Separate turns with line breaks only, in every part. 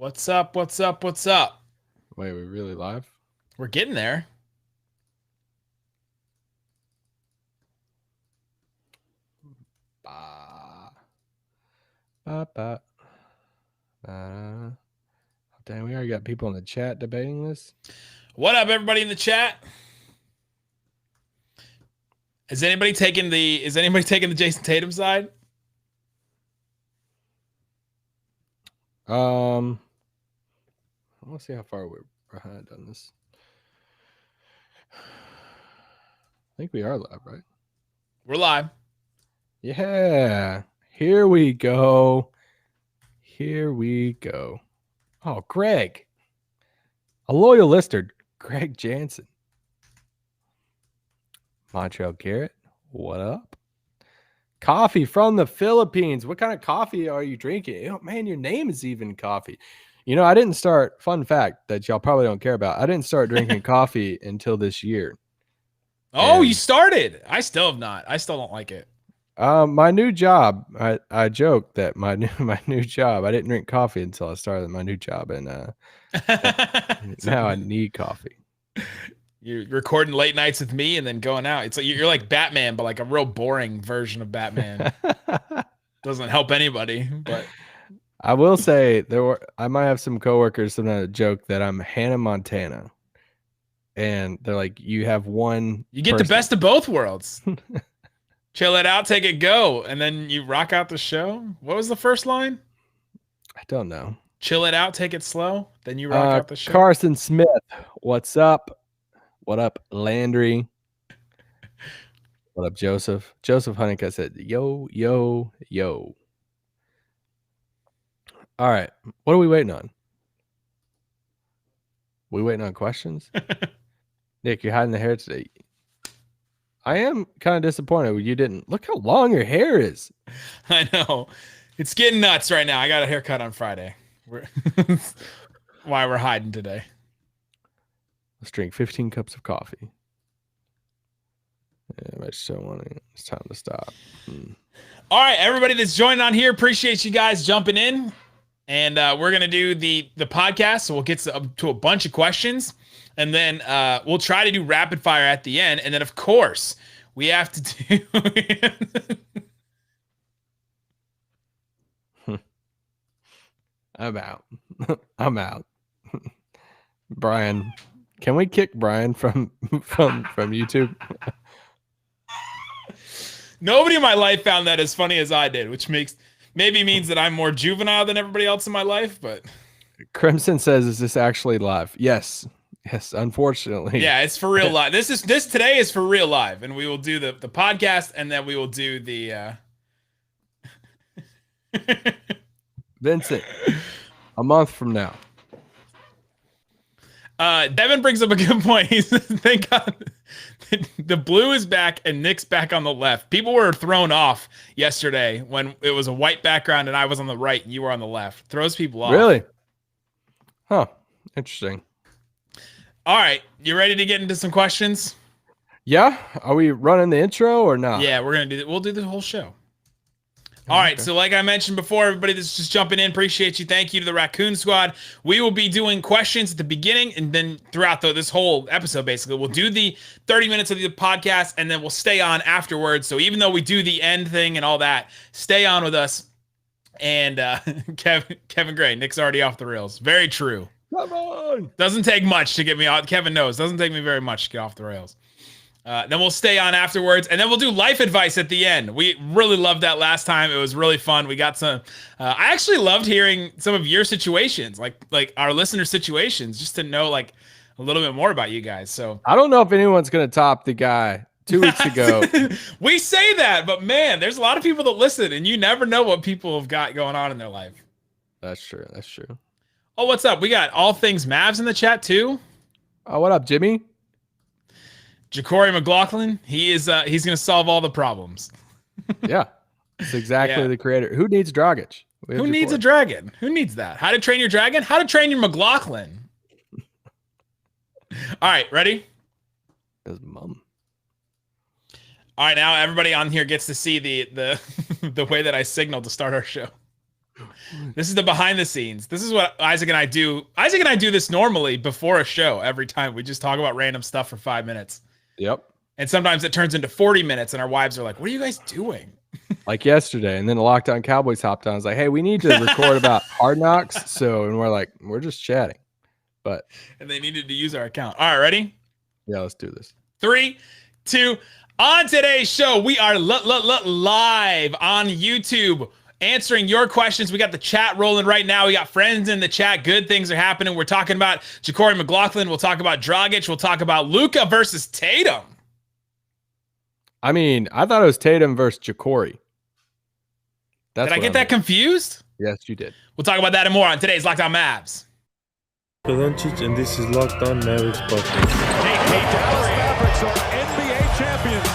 What's up? What's up? What's up?
Wait, we really live?
We're getting there.
Dang, we already got people in the chat debating this.
What up, everybody in the chat? Is anybody taking the Jayson Tatum side?
I want to see how far we're behind on this. I think we are live, right?
We're live.
Yeah. Here we go. Here we go. Oh, Greg. A loyal listener, Greg Jansen. Montreal Garrett, what up? Coffee from the Philippines. What kind of coffee are you drinking? Oh, man, your name is even coffee. You know, I didn't start, fun fact that y'all probably don't care about. I didn't start drinking coffee until this year.
Oh, you started. I still have not. I still don't like it.
My new job, I joke that my new job, I didn't drink coffee until I started my new job. And now I need coffee.
You're recording late nights with me and then going out. It's like you're like Batman, but like a real boring version of Batman. Doesn't help anybody, but
I will say I might have some coworkers sometimes joke that I'm Hannah Montana. And they're like, you have one.
You get the best of both worlds. Chill it out, take it, go. And then you rock out the show. What was the first line?
I don't know.
Chill it out, take it slow. Then you rock out the show.
Carson Smith, what's up? What up, Landry? What up, Joseph? Joseph Honeycutt said, yo, yo, yo. All right. What are we waiting on? We waiting on questions? Nick, you're hiding the hair today. I am kind of disappointed you didn't. Look how long your hair is.
I know. It's getting nuts right now. I got a haircut on Friday. Why we're hiding today.
Let's drink 15 cups of coffee. Yeah, I just don't want to. It's time to stop.
All right, everybody that's joining on here, appreciate you guys jumping in. And we're going to do the podcast. So we'll get to a bunch of questions. And then we'll try to do rapid fire at the end. And then, of course, we have to do...
I'm out. I'm out. Brian, can we kick Brian from YouTube?
Nobody in my life found that as funny as I did, which maybe means that I'm more juvenile than everybody else in my life. But
Crimson says, "Is this actually live?" Yes. Yes, unfortunately.
Yeah, it's for real live. This today is for real live, and we will do the podcast, and then we will do the
Vincent, a month from now.
Devin brings up a good point. He says, thank God the blue is back and Nick's back on the left. People were thrown off yesterday when it was a white background and I was on the right and you were on the left. Throws people off.
Really? Huh. Interesting.
All right. You ready to get into some questions?
Yeah. Are we running the intro or not?
Yeah, we'll do the whole show. All right, so like I mentioned before, everybody that's just jumping in, appreciate you. Thank you to the Raccoon Squad. We will be doing questions at the beginning and then throughout this whole episode, basically. We'll do the 30 minutes of the podcast, and then we'll stay on afterwards. So even though we do the end thing and all that, stay on with us. And Kevin Gray, Nick's already off the rails. Very true.
Come on.
Doesn't take much to get me off. Kevin knows. Doesn't take me very much to get off the rails. Then we'll stay on afterwards, and then we'll do life advice at the end. We really loved that last time. It was really fun. We got some. I actually loved hearing some of your situations, like our listener situations, just to know like a little bit more about you guys. So
I don't know if anyone's gonna top the guy 2 weeks ago.
We say that, but man, there's a lot of people that listen, and you never know what people have got going on in their life.
That's true. That's true.
Oh, what's up? We got all things Mavs in the chat too.
Oh, what up, Jimmy?
Ja'Cory McLaughlin, he's going to solve all the problems.
Yeah, it's exactly the creator. Who needs Dragic?
Who needs a dragon? Who needs that? How to train your dragon? How to train your McLaughlin? All right, ready?
His mom.
All right, now everybody on here gets to see the the way that I signaled to start our show. This is the behind the scenes. This is what Isaac and I do. Isaac and I do this normally before a show every time. We just talk about random stuff for 5 minutes.
Yep.
And sometimes it turns into 40 minutes and our wives are like, what are you guys doing?
Like yesterday. And then the Locked On Cowboys hopped on. I was like, hey, we need to record about Hard Knocks. So, and we're like, we're just chatting. But.
And they needed to use our account. All right, ready?
Yeah, let's do this.
3, 2. On today's show, we are live on YouTube. Answering your questions. We got the chat rolling right now. We got friends in the chat. Good things are happening. We're talking about Ja'Cory McLaughlin. We'll talk about Dragic. We'll talk about Luka versus Tatum.
I mean, I thought it was Tatum versus Ja'Cory.
Did I get that confused?
Yes, you did.
We'll talk about that and more on today's Locked On Mavs.
Luka Doncic, and this is Locked On Mavericks podcast.
The Dallas Mavericks are NBA champions.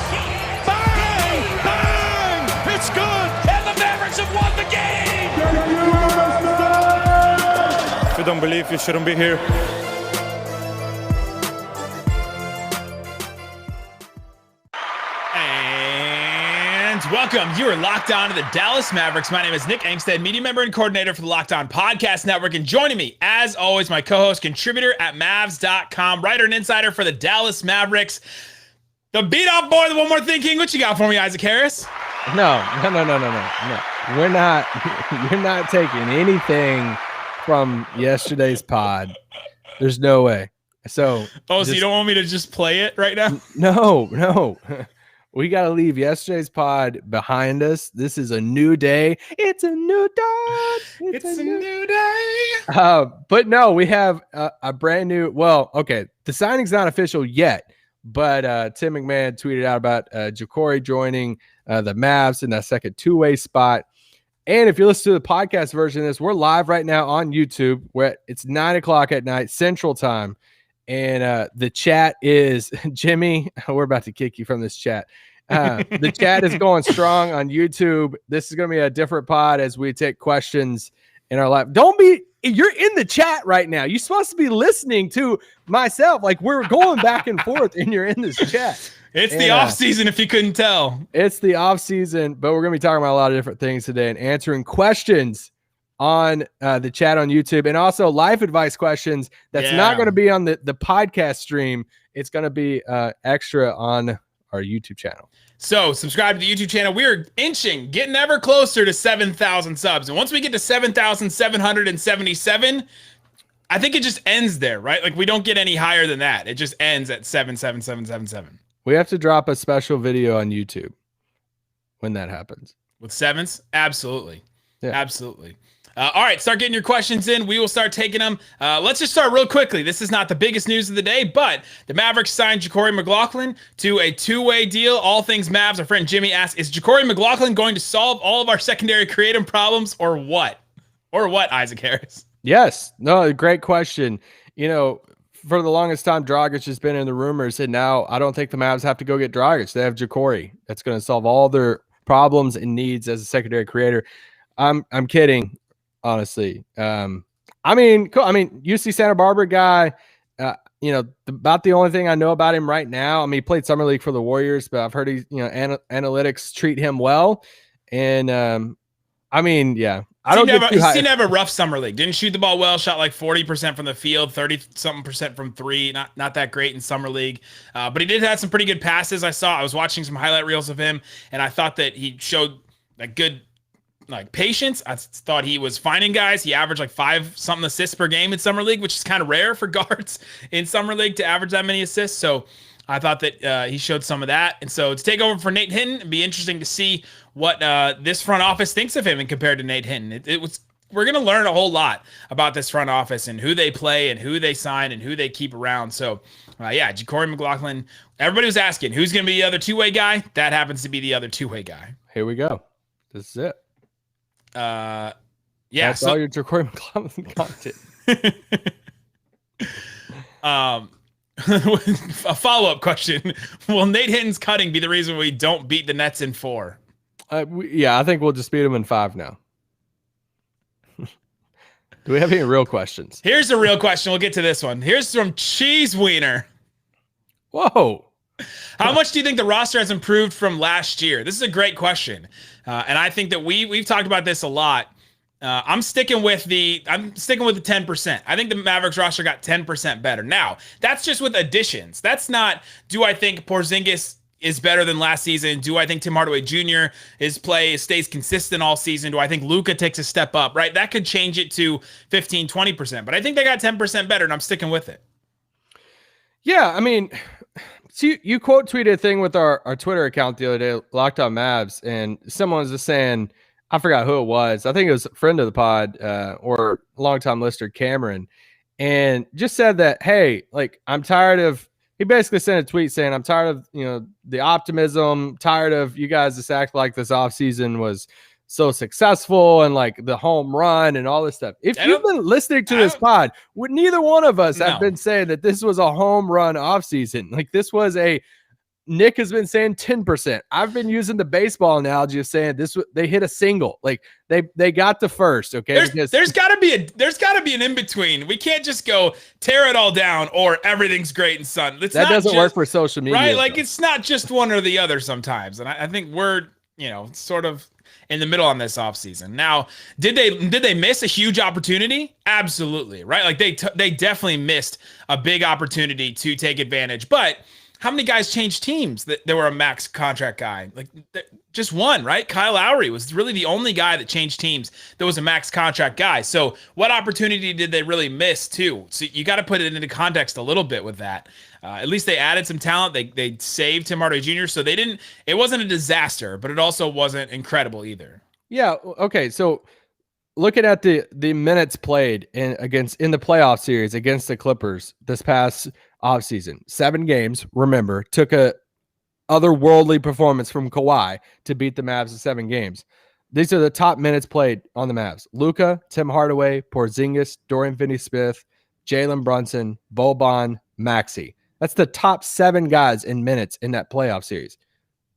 Bang! Bang! It's good! And the Mavericks have won the game!
If you don't believe, you shouldn't be here.
And welcome. You are locked on to the Dallas Mavericks. My name is Nick Angstead, media member and coordinator for the Locked On Podcast Network. And joining me, as always, my co-host, contributor at Mavs.com, writer and insider for the Dallas Mavericks, the beat-off boy, the one more thing king. What you got for me, Isaac Harris?
No. We're not. You're not taking anything from yesterday's pod. There's no way. So.
So you don't want me to just play it right now?
No. We got to leave yesterday's pod behind us. This is a new day. It's a new dawn.
It's a new day.
But no, we have a brand new. Well, okay. The signing's not official yet, but Tim McMahon tweeted out about Ja'Cory joining the Mavs in that second two-way spot. And if you listen to the podcast version of this, we're live right now on YouTube. It's 9:00 at night Central Time. And the chat is Jimmy. We're about to kick you from this chat. The chat is going strong on YouTube. This is going to be a different pod as we take questions in our live. You're in the chat right now. You're supposed to be listening to myself. Like we're going back and forth and you're in this chat.
It's the off season, if you couldn't tell.
It's the off season, but we're going to be talking about a lot of different things today and answering questions on the chat on YouTube, and also life advice questions that's not going to be on the podcast stream. It's going to be extra on our YouTube channel.
So subscribe to the YouTube channel. We're getting ever closer to 7,000 subs. And once we get to 7,777, I think it just ends there, right? Like we don't get any higher than that. It just ends at 77777.
We have to drop a special video on YouTube when that happens.
With sevens? Absolutely.
Yeah.
Absolutely. All right, start getting your questions in. We will start taking them. Let's just start real quickly. This is not the biggest news of the day, but the Mavericks signed Ja'Cory McLaughlin to a two-way deal. All things Mavs. Our friend Jimmy asks, is Ja'Cory McLaughlin going to solve all of our secondary creative problems or what? Or what, Isaac Harris?
Yes. No, great question. You know, for the longest time, Dragic has been in the rumors, and now I don't think the Mavs have to go get Dragic. They have Ja'Cory. That's going to solve all their problems and needs as a secondary creator. I'm kidding. Honestly, I mean, cool. I mean, UC Santa Barbara guy, about the only thing I know about him right now. I mean, he played summer league for the Warriors, but I've heard analytics treat him well. And I mean, yeah, I don't.
He seemed to have a rough summer league. Didn't shoot the ball well. Shot like 40% from the field, 30-something% from three. Not that great in summer league, but he did have some pretty good passes. I was watching some highlight reels of him, and I thought that he showed a good. Patience. I thought he was finding guys. He averaged like 5-something assists per game in summer league, which is kind of rare for guards in summer league to average that many assists. So I thought that he showed some of that. And so to take over for Nate Hinton, it'd be interesting to see what this front office thinks of him and compared to Nate Hinton. We're going to learn a whole lot about this front office and who they play and who they sign and who they keep around. So Ja'Cory McLaughlin, everybody was asking who's going to be the other two-way guy. That happens to be the other two-way guy.
Here we go. This is it. That's all your Ja'Cory McLaughlin content.
A follow-up question: will Nate Hinton's cutting be the reason we don't beat the Nets in 4?
I think we'll just beat them in 5 now. Do we have any real questions?
Here's a real question. We'll get to this one. Here's from Cheese Wiener.
Whoa.
How much do you think the roster has improved from last year? This is a great question. And I think that we've talked about this a lot. I'm sticking with the 10%. I think the Mavericks roster got 10% better. Now, that's just with additions. That's not, do I think Porzingis is better than last season? Do I think Tim Hardaway Jr. his play stays consistent all season? Do I think Luka takes a step up, right? That could change it to 15, 20%, but I think they got 10% better and I'm sticking with it.
Yeah, I mean, see, you quote tweeted a thing with our Twitter account the other day, Locked On Mavs, and someone was just saying, I forgot who it was. I think it was a friend of the pod or longtime listener, Cameron, and just said that, hey, like, I'm tired of, he basically sent a tweet saying, I'm tired of, the optimism, tired of you guys just act like this offseason was so successful and like the home run and all this stuff. If you've been listening to this pod, neither one of us have been saying that this was a home run offseason. Like this was Nick has been saying 10%. I've been using the baseball analogy of saying they hit a single. Like they got the first. Okay.
There's gotta be an in-between. We can't just go tear it all down or everything's great and sun. That
doesn't work for social media.
Right. Like it's not just one or the other sometimes. And I think we're, sort of in the middle on this offseason. Now, did they miss a huge opportunity? Absolutely. Right. Like they definitely missed a big opportunity to take advantage, but how many guys changed teams that there were a max contract guy? Like just one, right? Kyle Lowry was really the only guy that changed teams that was a max contract guy. So what opportunity did they really miss too? So you got to put it into context a little bit with that. At least they added some talent. They saved Tim Hardaway Jr. So it wasn't a disaster, but it also wasn't incredible either.
Yeah. Okay. So looking at the minutes played in the playoff series against the Clippers this past offseason, 7 games, remember, took a otherworldly performance from Kawhi to beat the Mavs in 7 games. These are the top minutes played on the Mavs. Luka, Tim Hardaway, Porzingis, Dorian Finney-Smith, Jalen Brunson, Boban, Maxey. That's the top 7 guys in minutes in that playoff series.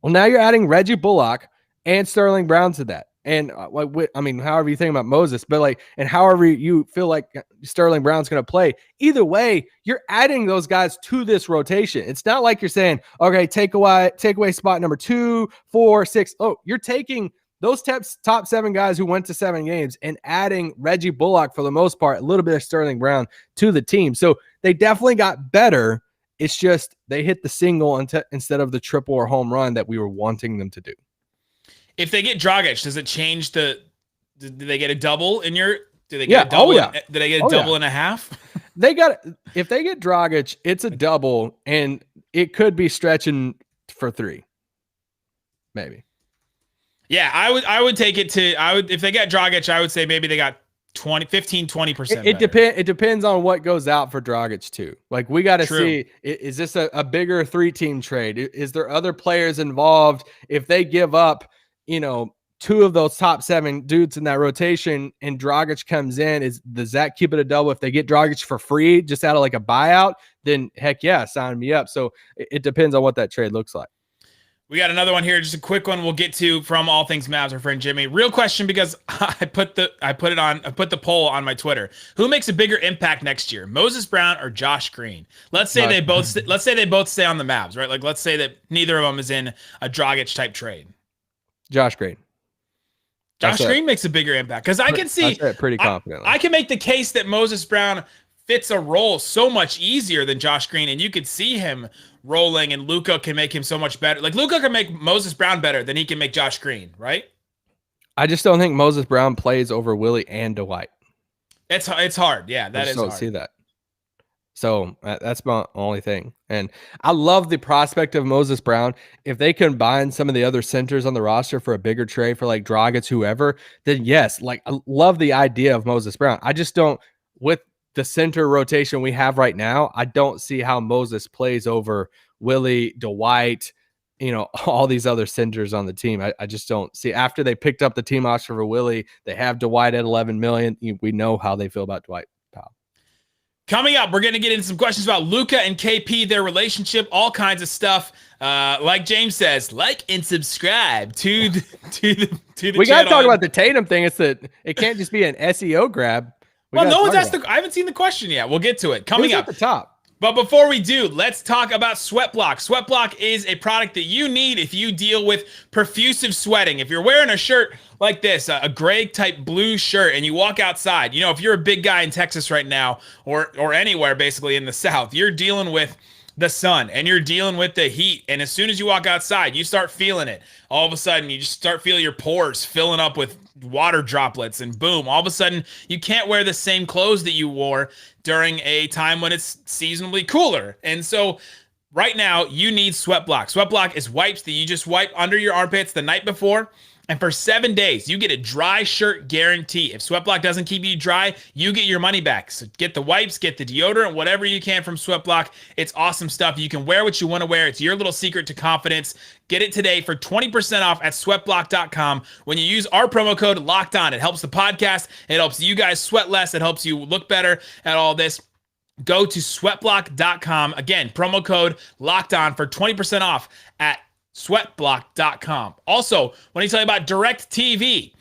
Well, now you're adding Reggie Bullock and Sterling Brown to that. And however you think about Moses, but and however you feel like Sterling Brown's going to play, either way, you're adding those guys to this rotation. It's not like you're saying, okay, take away spot number 2, 4, 6. Oh, you're taking those top 7 guys who went to 7 games and adding Reggie Bullock for the most part, a little bit of Sterling Brown to the team. So they definitely got better. It's just they hit the single instead of the triple or home run that we were wanting them to do.
If they get Dragic, does it change do they get a double in your, do they get a double? Did they get a double and a half?
If they get Dragic, it's a double and it could be stretching for 3. Maybe.
Yeah, I would take it to, if they get Dragic, I would say maybe they got 15-20%.
It depends on what goes out for Dragic too. Like we got to see, is this a bigger 3-team trade? Is there other players involved? If they give up, 2 of those top 7 dudes in that rotation and Dragic comes in, does that keep it a double? If they get Dragic for free, just out of like a buyout, then heck yeah, sign me up. So it depends on what that trade looks like.
We got another one here, just a quick one we'll get to from All Things Mavs, our friend Jimmy. Real question, because I put the poll on my Twitter. Who makes a bigger impact next year, Moses Brown or Josh Green? Let's say they both stay on the Mavs, right? Like let's say that neither of them is in a Dragic type trade.
Josh Green.
Josh Green makes a bigger impact because I can see
pretty confidently.
I can make the case that Moses Brown fits a role so much easier than Josh Green, and you could see him rolling, and Luka can make him so much better. Like Luka can make Moses Brown better than he can make Josh Green, right?
I just don't think Moses Brown plays over Willie and Dwight.
It's hard. Yeah, that is hard. I don't
see that. So that's my only thing. And I love the prospect of Moses Brown. If they combine some of the other centers on the roster for a bigger trade for like Dragic, whoever, then yes, like I love the idea of Moses Brown. I just don't, with the center rotation we have right now, I don't see how Moses plays over Willie, Dwight, all these other centers on the team. I just don't see. After they picked up the team option for Willie, they have Dwight at $11 million. We know how they feel about Dwight.
Coming up, we're going to get into some questions about Luka and KP, their relationship, all kinds of stuff. Like James says, like and subscribe to the
We got to talk about the Tatum thing. It can't just be an SEO grab.
Well, no one's asked I haven't seen the question yet. We'll get to it. Coming up
at the top.
But before we do, let's talk about Sweatblock. Sweatblock is a product that you need if you deal with profusive sweating. If you're wearing a shirt like this, a gray type blue shirt, and you walk outside, you know, if you're a big guy in Texas right now, or anywhere basically in the South, you're dealing with the sun and you're dealing with the heat. And as soon as you walk outside, you start feeling it. All of a sudden, you just start feeling your pores filling up with water droplets, and boom, all of a sudden you can't wear the same clothes that you wore during a time when it's seasonably cooler. And so right now you need Sweatblock. Sweatblock is wipes that you just wipe under your armpits the night before, and for 7 days you get a dry shirt guarantee. If Sweatblock doesn't keep you dry, you get your money back. So get the wipes, get the deodorant, whatever you can from Sweatblock. It's awesome stuff. You can wear what you want to wear. It's your little secret to confidence. Get it today for 20% off at sweatblock.com. When you use our promo code Locked On, it helps the podcast. It helps you guys sweat less. It helps you look better at all this. Go to sweatblock.com. Again, promo code Locked On for 20% off at sweatblock.com. Also, when I tell you about DirecTV,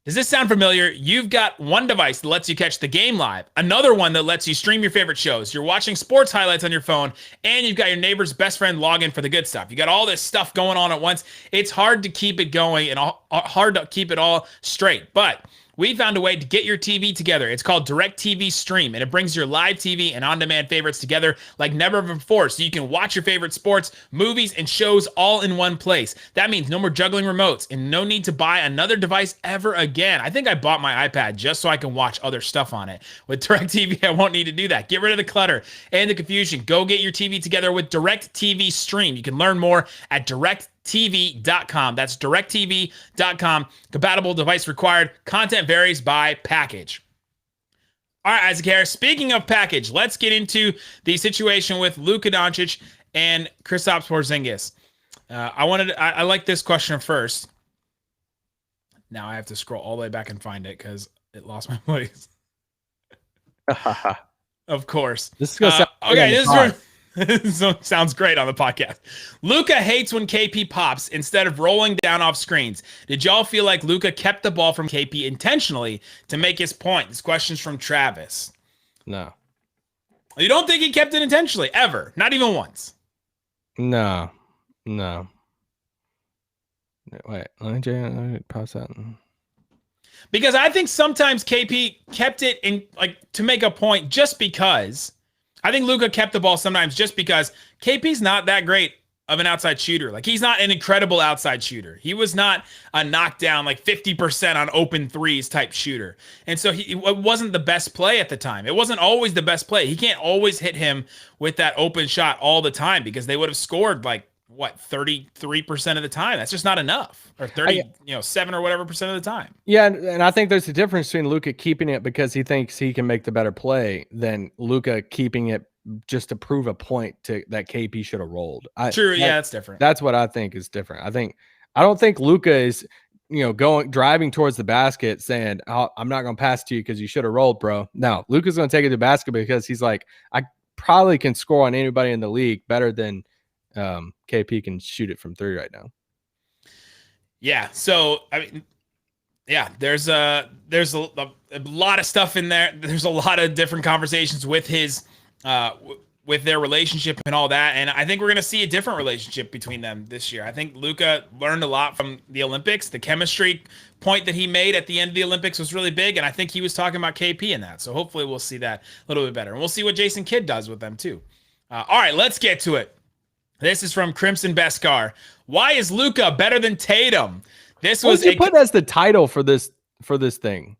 does this sound familiar? You've got one device that lets you catch the game live, another one that lets you stream your favorite shows. You're watching sports highlights on your phone, and you've got your neighbor's best friend login for the good stuff. You got all this stuff going on at once. It's hard to keep it going and hard to keep it all straight, but we found a way to get your TV together. It's called DirecTV Stream, and it brings your live TV and on-demand favorites together like never before, so you can watch your favorite sports, movies, and shows all in one place. That means no more juggling remotes and no need to buy another device ever again. I think I bought my iPad just so I can watch other stuff on it. With DirecTV, I won't need to do that. Get rid of the clutter and the confusion. Go get your TV together with DirecTV Stream. You can learn more at directtv.com. That's directtv.com. Compatible device required. Content varies by package. All right, Isaac Harris, speaking of package, let's get into the situation with Luka Doncic and Kristaps Porzingis. I like this question first. Now I have to scroll all the way back and find it because it lost my place. Of course.
This is gonna sound
okay. So sounds great on the podcast. Luka hates when KP pops instead of rolling down off screens. Did y'all feel like Luka kept the ball from KP intentionally to make his point? This question's from Travis.
No.
You don't think he kept it intentionally ever? Not even once?
No. Wait, let me pause that.
Because I think sometimes KP kept it in like to make a point just because. I think Luka kept the ball sometimes just because KP's not that great of an outside shooter. Like, he's not an incredible outside shooter. He was not a knockdown, like 50% on open threes type shooter. And so it wasn't the best play at the time. It wasn't always the best play. He can't always hit him with that open shot all the time because they would have scored like, 33% of the time. That's just not enough. Or 7 or whatever percent of the time.
Yeah, and I think there's a difference between Luka keeping it because he thinks he can make the better play than Luka keeping it just to prove a point that KP should have rolled.
True, that's different.
That's what I think is different. I don't think Luka is, driving towards the basket saying, "Oh, I'm not going to pass to you because you should have rolled, bro." No, Luka's going to take it to the basket because he's like, I probably can score on anybody in the league better than KP can shoot it from 3 right now.
Yeah. So, I mean, yeah, there's a lot of stuff in there. There's a lot of different conversations with his, with their relationship and all that. And I think we're going to see a different relationship between them this year. I think Luka learned a lot from the Olympics. The chemistry point that he made at the end of the Olympics was really big. And I think he was talking about KP in that. So hopefully we'll see that a little bit better. And we'll see what Jason Kidd does with them too. All right, let's get to it. This is from Crimson Beskar. Why is Luka better than Tatum? This was
you put as the title for this thing.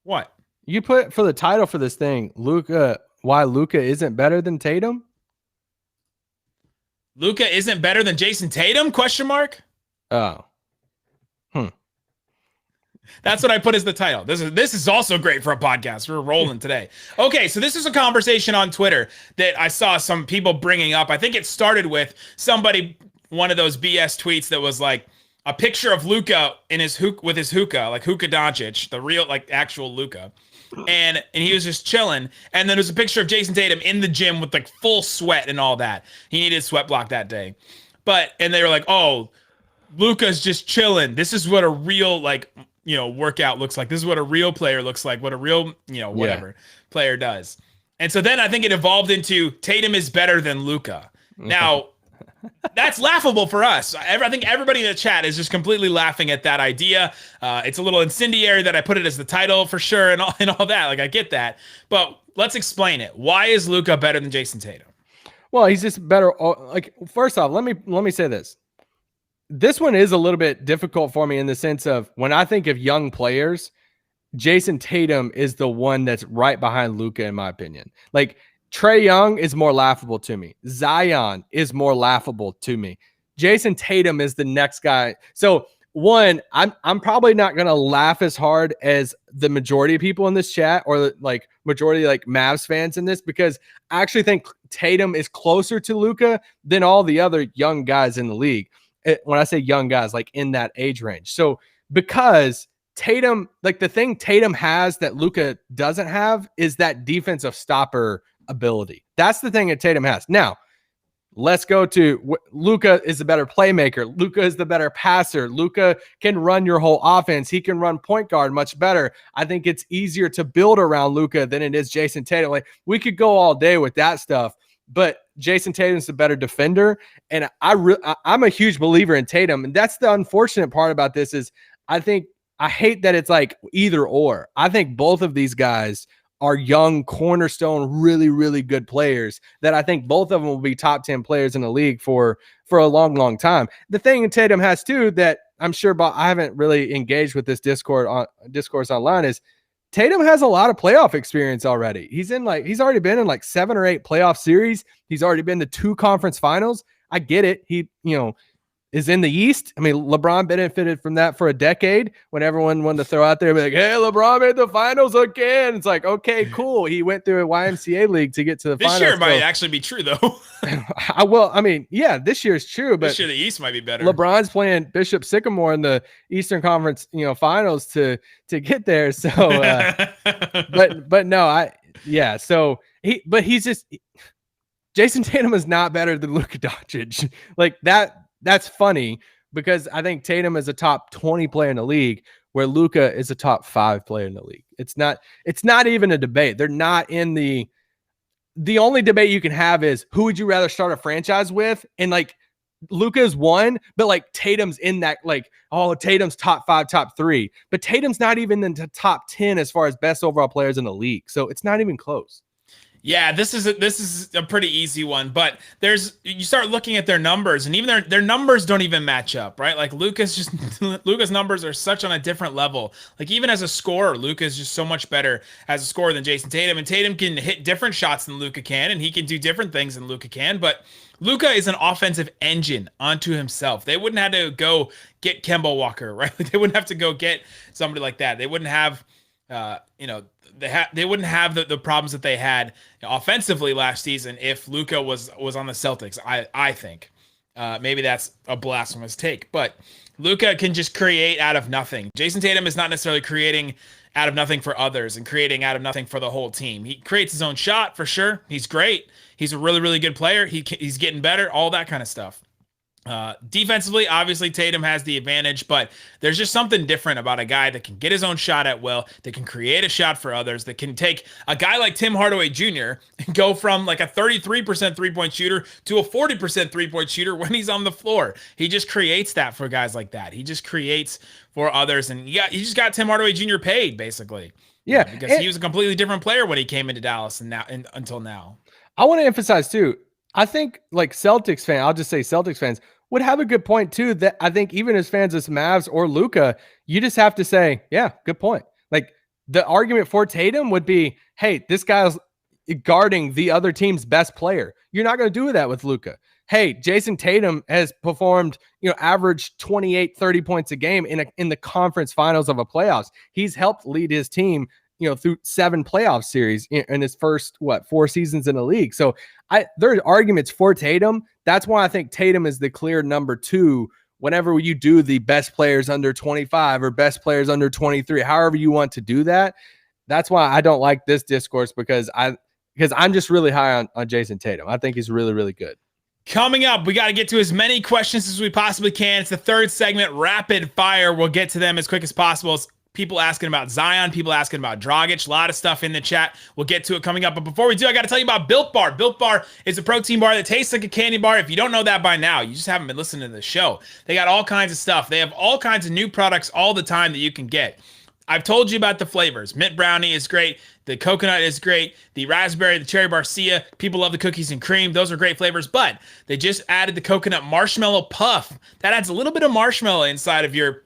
What?
You put for the title for this thing, Luka, why Luka isn't better than Tatum?
Luka isn't better than Jayson Tatum? Question mark?
Oh.
That's what I put as the title. This is also great for a podcast. We're rolling today. Okay, so this is a conversation on Twitter that I saw some people bringing up. I think it started with one of those BS tweets that was like a picture of Luka in with his hookah, like Luka Doncic, the real like actual Luka. And he was just chilling. And then there's a picture of Jayson Tatum in the gym with like full sweat and all that. He needed sweat block that day. And they were like, "Oh, Luka's just chilling. This is what a real workout looks like. This is what a real player looks like, what a real, player does." And so then I think it evolved into Tatum is better than Luka. Now, that's laughable for us. I think everybody in the chat is just completely laughing at that idea. It's a little incendiary that I put it as the title for sure and all that. Like, I get that. But let's explain it. Why is Luka better than Jayson Tatum?
Well, he's just better. Like, first off, let me say this. This one is a little bit difficult for me in the sense of when I think of young players, Jayson Tatum is the one that's right behind Luka, in my opinion. Like, Trae Young is more laughable to me. Zion is more laughable to me. Jayson Tatum is the next guy. So, one, I'm probably not going to laugh as hard as the majority of people in this chat or like majority like Mavs fans in this, because I actually think Tatum is closer to Luka than all the other young guys in the league. When I say young guys, like in that age range. So, because Tatum, like the thing Tatum has that Luka doesn't have is that defensive stopper ability. That's the thing that Tatum has. Now, let's go to Luka is the better playmaker. Luka is the better passer. Luka can run your whole offense. He can run point guard much better. I think it's easier to build around Luka than it is Jayson Tatum. Like, we could go all day with that stuff, but Jayson Tatum's the better defender. And I'm a huge believer in Tatum. And that's the unfortunate part about this is I hate that it's like either or. I think both of these guys are young, cornerstone, really, really good players that I think both of them will be top 10 players in the league for a long, long time. The thing Tatum has too that I'm sure I haven't really engaged with this discourse online is Tatum has a lot of playoff experience already. He's already been in like 7 or 8 playoff series. He's already been to 2 conference finals. I get it. He, is in the East. I mean, LeBron benefited from that for a decade when everyone wanted to throw out there and be like, hey, LeBron made the finals again. It's like, okay, cool. He went through a YMCA league to get to the finals.
This year might actually be true, though.
This year is true, but
this year the East might be better.
LeBron's playing Bishop Sycamore in the Eastern Conference, finals to get there. So, Jayson Tatum is not better than Luka Doncic. Like that. That's funny because I think Tatum is a top 20 player in the league where Luka is a top 5 player in the league. It's not even a debate. They're not in the only debate you can have is who would you rather start a franchise with? And like Luka is 1, but like Tatum's in that like, oh, Tatum's top 5, top 3, but Tatum's not even in the top 10 as far as best overall players in the league. So it's not even close.
Yeah, this is a pretty easy one, but you start looking at their numbers, and even their numbers don't even match up, right? Like Luka's numbers are such on a different level. Like even as a scorer, Luka's just so much better as a scorer than Jayson Tatum, and Tatum can hit different shots than Luka can, and he can do different things than Luka can, but Luka is an offensive engine unto himself. They wouldn't have to go get Kemba Walker, right? They wouldn't have to go get somebody like that. They wouldn't have they wouldn't have the problems that they had offensively last season if Luka was on the Celtics. I think maybe that's a blasphemous take, but Luka can just create out of nothing. Jayson Tatum is not necessarily creating out of nothing for others and creating out of nothing for the whole team. He creates his own shot for sure. He's great. He's a really, really good player. He's getting better, all that kind of stuff. Defensively, obviously Tatum has the advantage, but there's just something different about a guy that can get his own shot at will, that can create a shot for others, that can take a guy like Tim Hardaway Jr. and go from like a 33% three-point shooter to a 40% three-point shooter when he's on the floor. He just creates that for guys like that. He just creates for others, and you just got Tim Hardaway Jr. paid basically.
Yeah,
because he was a completely different player when he came into Dallas and until now.
I want to emphasize too, I think like Celtics fans, I'll just say Celtics fans would have a good point too, that I think even as fans of Mavs or Luka, you just have to say, yeah, good point. Like the argument for Tatum would be, hey, this guy's guarding the other team's best player. You're not going to do that with Luka. Hey, Jayson Tatum has performed, average 28, 30 points a game in the conference finals of a playoffs. He's helped lead his team, through 7 playoff series in his first, 4 seasons in the league. So there are arguments for Tatum. That's why I think Tatum is the clear number 2 whenever you do the best players under 25 or best players under 23, however you want to do that. That's why I don't like this discourse because I'm just really high on Jayson Tatum. I think he's really, really good.
Coming up, we got to get to as many questions as we possibly can. It's the third segment, rapid fire. We'll get to them as quick as possible. People asking about Zion, people asking about Dragic, a lot of stuff in the chat. We'll get to it coming up. But before we do, I got to tell you about Built Bar. Built Bar is a protein bar that tastes like a candy bar. If you don't know that by now, you just haven't been listening to the show. They got all kinds of stuff. They have all kinds of new products all the time that you can get. I've told you about the flavors. Mint brownie is great. The coconut is great. The raspberry, the cherry barcia. People love the cookies and cream. Those are great flavors, but they just added the coconut marshmallow puff. That adds a little bit of marshmallow inside of your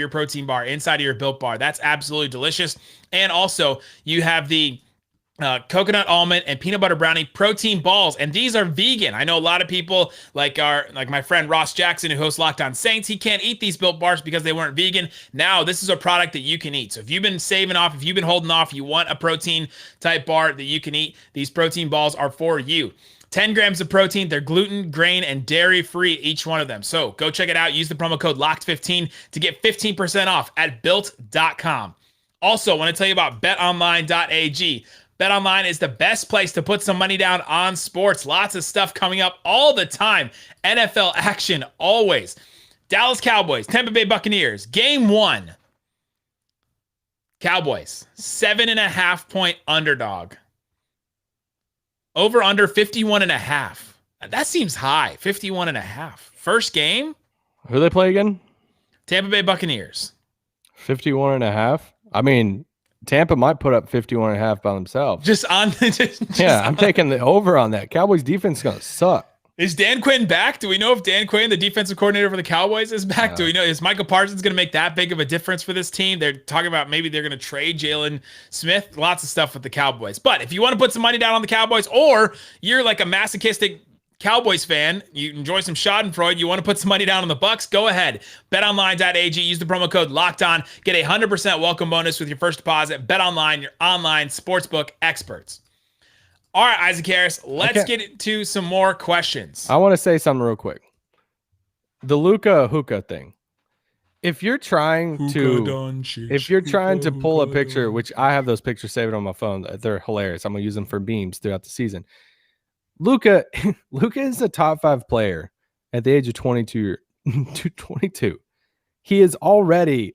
protein bar, inside of your Built Bar. That's absolutely delicious. And also, you have the coconut almond and peanut butter brownie protein balls, and these are vegan. I know a lot of people like my friend Ross Jackson, who hosts Locked On Saints. He can't eat these Built Bars because they weren't vegan. Now this is a product that you can eat. So if you've been saving off, if you've been holding off, you want a protein type bar that you can eat, these protein balls are for you. 10 grams of protein. They're gluten, grain, and dairy free, each one of them. So go check it out. Use the promo code LOCKED15 to get 15% off at built.com. Also, I want to tell you about betonline.ag. BetOnline is the best place to put some money down on sports. Lots of stuff coming up all the time. NFL action always. Dallas Cowboys, Tampa Bay Buccaneers. Game 1. Cowboys, 7.5 point underdog. Over under 51.5. That seems high. 51.5. First game.
Who they play again?
Tampa Bay Buccaneers.
51.5. I mean, Tampa might put up 51.5 by themselves. I'm taking the over on that. Cowboys defense is going to suck.
Is Dan Quinn back? Do we know if Dan Quinn, the defensive coordinator for the Cowboys, is back? Do we know, is Michael Parsons going to make that big of a difference for this team? They're talking about maybe they're going to trade Jalen Smith. Lots of stuff with the Cowboys. But if you want to put some money down on the Cowboys, or you're like a masochistic Cowboys fan, you enjoy some Schadenfreude, you want to put some money down on the Bucks, go ahead. BetOnline.ag, use the promo code LOCKEDON, get a 100% welcome bonus with your first deposit. BetOnline, your online sportsbook experts. All right, Isaac Harris, let's get into some more questions.
I want to say something real quick. The Luka hookah thing. If you're trying to pull a picture, which I have those pictures saved on my phone, they're hilarious. I'm going to use them for memes throughout the season. Luka is a top 5 player at the age of 22. He is already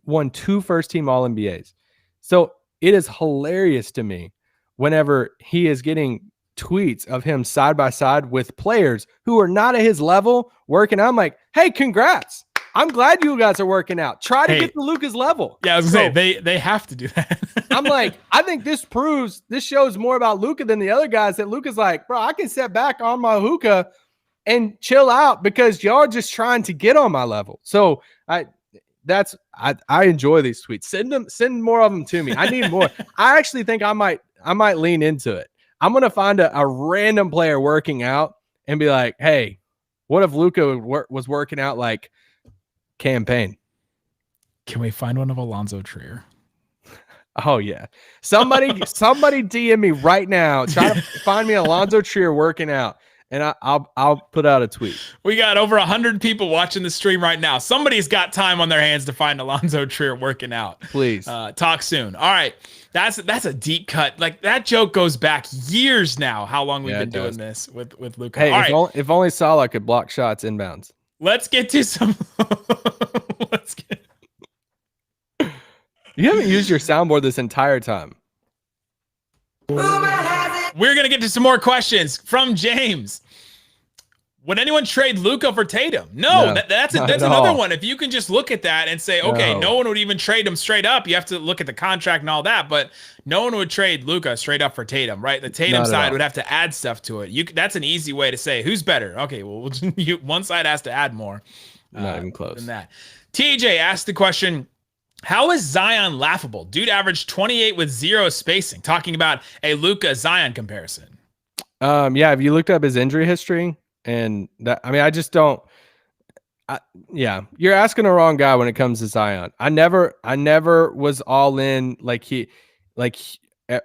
won 2 first-team All-NBAs. So it is hilarious to me whenever he is getting tweets of him side by side with players who are not at his level working out. I'm like, hey, congrats. I'm glad you guys are working out. Try to get to Luka's level.
Yeah, I was going to say, they have to do that.
I'm like, I think this shows more about Luka than the other guys, that Luka's like, bro, I can sit back on my hookah and chill out because y'all are just trying to get on my level. So I enjoy these tweets. Send more of them to me. I need more. I actually think I might lean into it. I'm going to find a random player working out and be like, hey, what if Luka was working out like campaign?
Can we find one of Alonzo Trier?
Oh yeah. Somebody DM me right now. Try to find me Alonzo Trier working out, and I'll put out a tweet. We
got over 100 people watching the stream right now. Somebody's got time on their hands to find Alonzo Trier working out.
Please
talk soon. All right. That's a deep cut. Like, that joke goes back years now. How long we've been doing this with Luka.
Hey, if only Salah could block shots inbounds.
Let's get to some.
You haven't used your soundboard this entire time.
We're going to get to some more questions from James. Would anyone trade Luka for Tatum? No, that's another one. If you can just look at that and say, okay, no one would even trade him straight up. You have to look at the contract and all that, but no one would trade Luka straight up for Tatum, right? The Tatum side would have to add stuff to it. That's an easy way to say who's better. Okay, well, one side has to add more.
Not even close.
Than that. TJ asked the question, how is Zion laughable? Dude averaged 28 with 0 spacing. Talking about a Luka Zion comparison.
Yeah, have you looked up his injury history? And that, I mean, I just don't. You're asking the wrong guy when it comes to Zion. I never was all in like a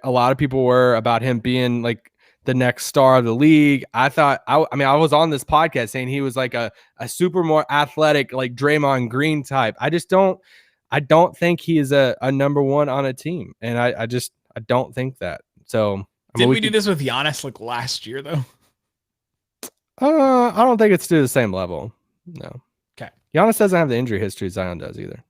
lot of people were about him being like the next star of the league. I thought, I was on this podcast saying he was like a super more athletic, like Draymond Green type. I don't think he is a number one on a team. And I don't think that. So
did we do this with Giannis like last year though?
I don't think it's to the same level. No.
Okay.
Giannis doesn't have the injury history Zion does either.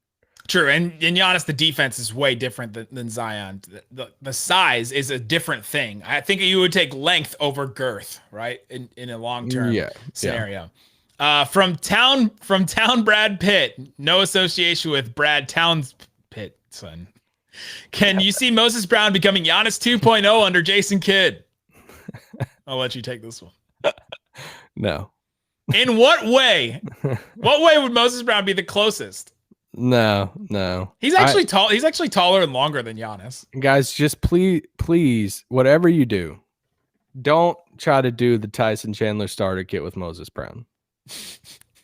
True, and Giannis, the defense is way different than Zion. The size is a different thing. I think you would take length over girth, right? In a long term scenario. From town Brad Pitt, no association with Brad Towns Pitt, son. Can you see Moses Brown becoming Giannis 2.0 under Jason Kidd? I'll let you take this one.
No.
In what way? What way would Moses Brown be the closest?
No.
He's actually tall. He's actually taller and longer than Giannis.
Guys, just please, whatever you do, don't try to do the Tyson Chandler starter kit with Moses Brown.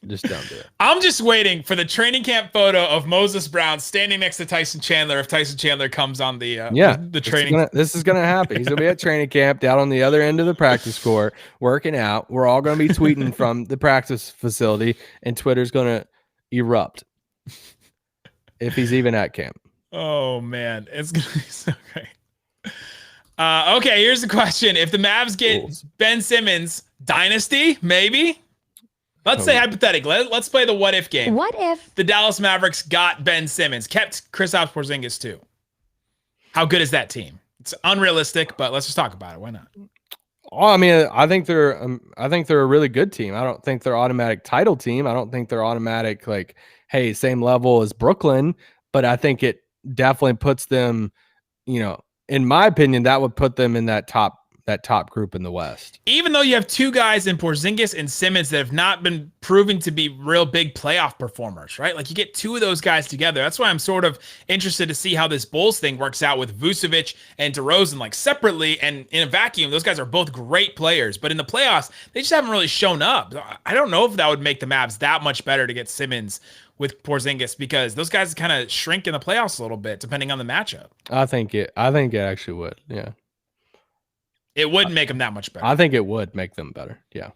Just don't do it.
I'm just waiting for the training camp photo of Moses Brown standing next to Tyson Chandler if Tyson Chandler comes on the training.
This is gonna happen. He's gonna be at training camp down on the other end of the practice court working out. We're all gonna be tweeting from the practice facility, and Twitter's gonna erupt if he's even at camp.
Oh man, it's gonna be so great. Okay, here's the question: if the Mavs get Ben Simmons, dynasty maybe. Let's say hypothetical. Let's play the what if game.
What if
the Dallas Mavericks got Ben Simmons, kept Kristaps Porzingis too? How good is that team? It's unrealistic, but let's just talk about it. Why not?
Oh, I mean, I think they're a really good team. I don't think they're automatic title team. I don't think they're automatic like, hey, same level as Brooklyn. But I think it definitely puts them, in my opinion, that would put them in that top group in the West.
Even though you have two guys in Porzingis and Simmons that have not been proven to be real big playoff performers, right? Like you get two of those guys together. That's why I'm sort of interested to see how this Bulls thing works out with Vucevic and DeRozan, like separately and in a vacuum. Those guys are both great players, but in the playoffs, they just haven't really shown up. I don't know if that would make the Mavs that much better to get Simmons with Porzingis because those guys kind of shrink in the playoffs a little bit depending on the matchup.
I think it actually would. Yeah.
It wouldn't make them that much better.
I think it would make them better. Yeah.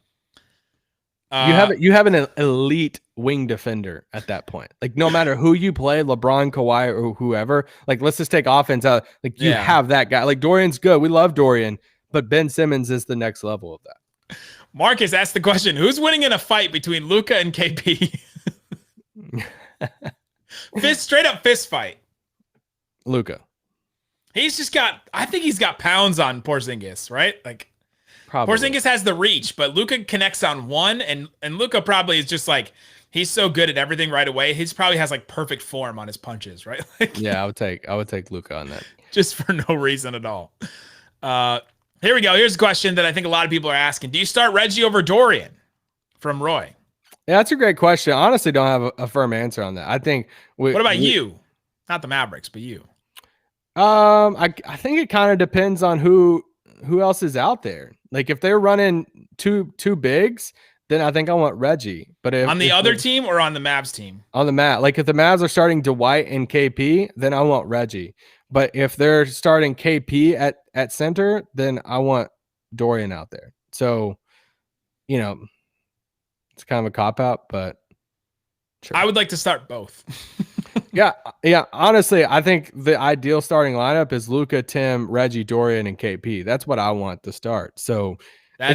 You have an elite wing defender at that point. Like no matter who you play, LeBron, Kawhi, or whoever, like let's just take offense out. Like you have that guy. Like Dorian's good. We love Dorian, but Ben Simmons is the next level of that.
Marcus asked the question, who's winning in a fight between Luka and KP? Straight up fist fight.
Luka.
I think he's got pounds on Porzingis, right? Like probably. Porzingis has the reach, but Luka connects on one, and Luka probably is just like, he's so good at everything right away. He's probably has like perfect form on his punches, right? Like,
yeah, I would take Luka on that.
Just for no reason at all. Here we go. Here's a question that I think a lot of people are asking. Do you start Reggie over Dorian? From Roy.
Yeah, that's a great question. I honestly don't have a firm answer on that. I think
what about you? Not the Mavericks, but you.
I think it kind of depends on who else is out there. Like if they're running two bigs, then I think I want Reggie. But
on the other team or on the Mavs team?
On the Mavs. Like if the Mavs are starting Dwight and KP, then I want Reggie. But if they're starting KP at center, then I want Dorian out there. So, it's kind of a cop out, but sure.
I would like to start both.
Yeah. Honestly, I think the ideal starting lineup is Luka, Tim, Reggie, Dorian, and KP. That's what I want to start. So I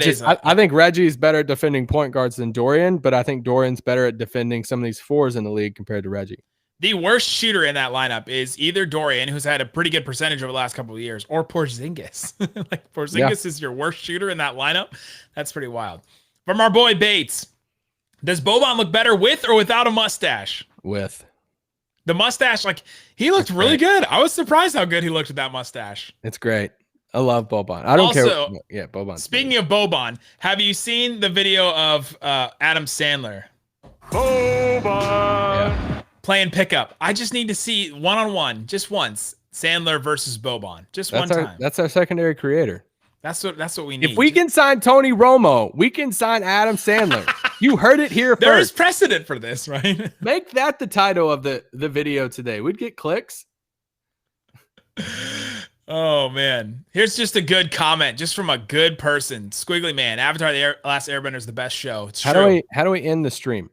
think Reggie's better at defending point guards than Dorian, but I think Dorian's better at defending some of these fours in the league compared to Reggie.
The worst shooter in that lineup is either Dorian, who's had a pretty good percentage over the last couple of years, or Porzingis. Like Porzingis is your worst shooter in that lineup. That's pretty wild. From our boy Bates, does Boban look better with or without a mustache?
With.
The mustache, like he looked really good. I was surprised how good he looked with that mustache.
It's great. I love Boban. I don't care. Yeah, Boban.
Speaking of Boban, have you seen the video of Adam Sandler?
Boban.
Yeah.
Playing pickup. I just need to see one-on-one, just once, Sandler versus Boban. Just one time.
That's our secondary creator.
That's what we need.
If we can sign Tony Romo, we can sign Adam Sandler. You heard it here first.
There is precedent for this, right?
Make that the title of the video today. We'd get clicks.
Oh, man. Here's just a good comment, just from a good person. Squiggly Man, Avatar the Last Airbender is the best show. It's true.
How do we end the stream?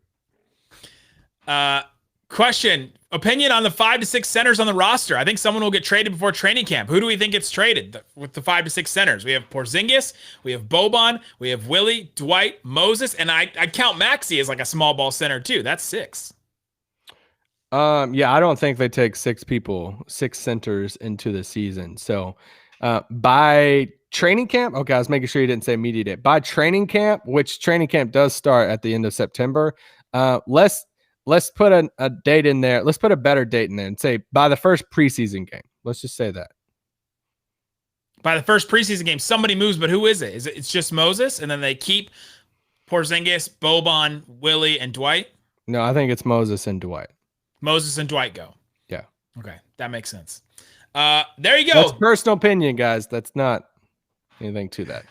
Question. Opinion on the 5 to 6 centers on the roster. I think someone will get traded before training camp. Who do we think gets traded with the 5 to 6 centers? We have Porzingis, we have Boban, we have Willie, Dwight, Moses, and I count Maxey as like a small ball center too. That's 6.
Yeah, I don't think they take 6 centers into the season. So by training camp, okay, I was making sure you didn't say media day. By training camp, which training camp does start at the end of September, let's put a date in there. Let's put a better date in there and say by the first preseason game. Let's just say that.
By the first preseason game, somebody moves, but who is it? It's just Moses, and then they keep Porzingis, Boban, Willie, and Dwight?
No, I think it's Moses and Dwight.
Moses and Dwight go.
Yeah.
Okay, that makes sense. There you go.
That's personal opinion, guys. That's not anything to that.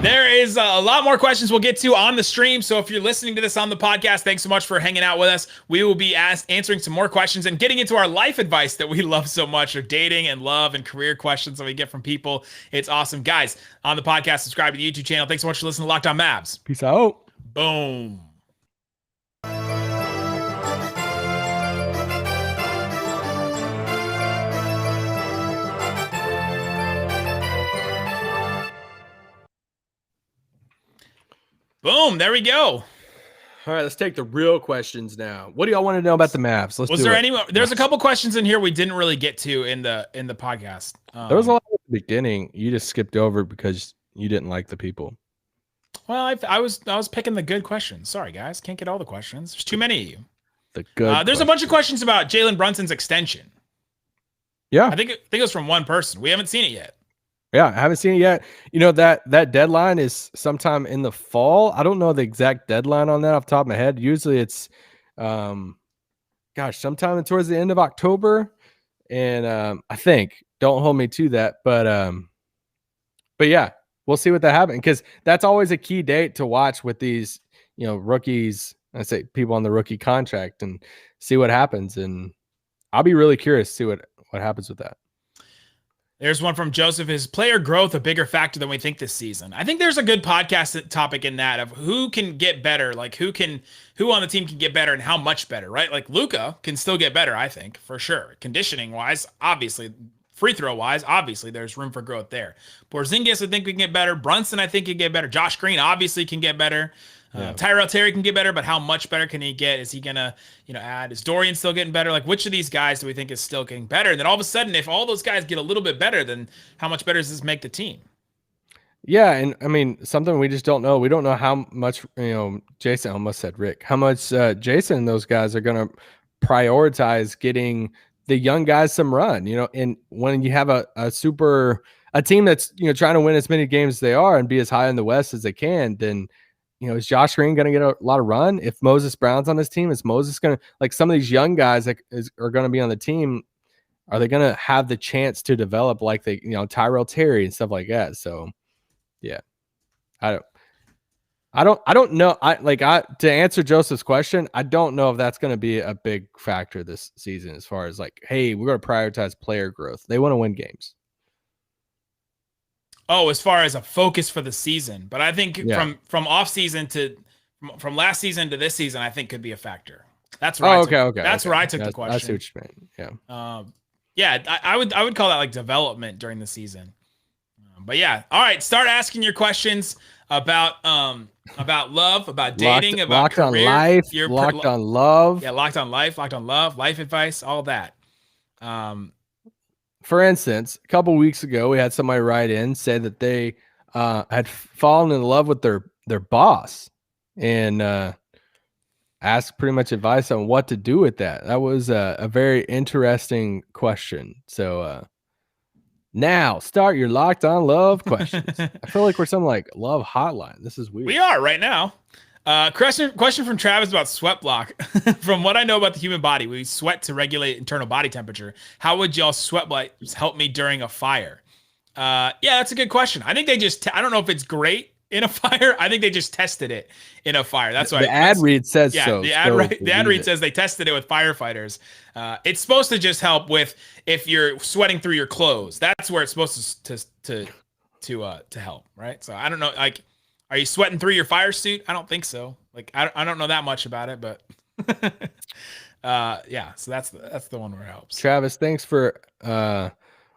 There is a lot more questions we'll get to on the stream. So if you're listening to this on the podcast, thanks so much for hanging out with us. We will be answering some more questions and getting into our life advice that we love so much, or dating and love and career questions that we get from people. It's awesome. Guys, on the podcast, subscribe to the YouTube channel. Thanks so much for listening to Locked On Mavs.
Peace out.
Boom. Boom, there we go.
All right, let's take the real questions now. What do y'all want to know about the Mavs?
Was there any? There's a couple questions in here we didn't really get to in the podcast.
There was a lot at the beginning. You just skipped over because you didn't like the people.
Well, I was picking the good questions. Sorry, guys, can't get all the questions. There's too many of you.
The good.
There's a bunch of questions about Jalen Brunson's extension.
Yeah,
I think it was from one person. We haven't seen it yet.
Yeah, I haven't seen it yet. You know, that deadline is sometime in the fall. I don't know the exact deadline on that off the top of my head. Usually it's sometime towards the end of October. And I think, don't hold me to that, but yeah, we'll see what that happens, because that's always a key date to watch with these, rookies. I say people on the rookie contract, and see what happens. And I'll be really curious to see what happens with that.
There's one from Joseph. Is player growth a bigger factor than we think this season? I think there's a good podcast topic in that of who can get better, like who on the team can get better and how much better, right? Like Luka can still get better, I think, for sure. Conditioning wise, obviously, free throw wise, obviously there's room for growth there. Porzingis, I think we can get better. Brunson, I think can get better. Josh Green obviously can get better. Tyrell Terry can get better, but how much better can he get? Is he gonna, add? Is Dorian still getting better? Like, which of these guys do we think is still getting better? And then all of a sudden, if all those guys get a little bit better, then how much better does this make the team?
Yeah, and I mean, something we just don't know. We don't know how much, Jason almost said Rick, how much Jason and those guys are gonna prioritize getting the young guys some run. And when you have a team that's trying to win as many games as they are and be as high in the West as they can, then is Josh Green going to get a lot of run? If Moses Brown's on his team, is Moses going to, like, some of these young guys that are going to be on the team, are they going to have the chance to develop like they, Tyrell Terry and stuff like that? So, yeah, I don't know. To answer Joseph's question, I don't know if that's going to be a big factor this season as far as like, hey, we're going to prioritize player growth. They want to win games.
Oh, as far as a focus for the season. But I think from off season from last season to this season, I think could be a factor. That's right.
Okay.
That's where I took the question.
I see what you mean.
Yeah. I would call that like development during the season. But yeah. All right. Start asking your questions about love, about dating, about
locked
career,
on life, locked on love.
Yeah, locked on life, locked on love, life advice, all that.
For instance, a couple weeks ago, we had somebody write in, say that they had fallen in love with their boss, and asked pretty much advice on what to do with that. That was a very interesting question. So now start your locked on love questions. I feel like we're some like love hotline. This is weird.
We are right now. Question from Travis about sweat block. From what I know about the human body, we sweat to regulate internal body temperature. How would y'all sweat blocks help me during a fire? Yeah, that's a good question. I think they just, I don't know if it's great in a fire. I think they just tested it in a fire. That's why
the ad read says so.
The ad read says they tested it with firefighters. It's supposed to just help with if you're sweating through your clothes. That's where it's supposed to help, right? So I don't know, like, are you sweating through your fire suit? I don't think so. Like, I don't know that much about it, but yeah. So that's the one where it helps.
Travis, thanks for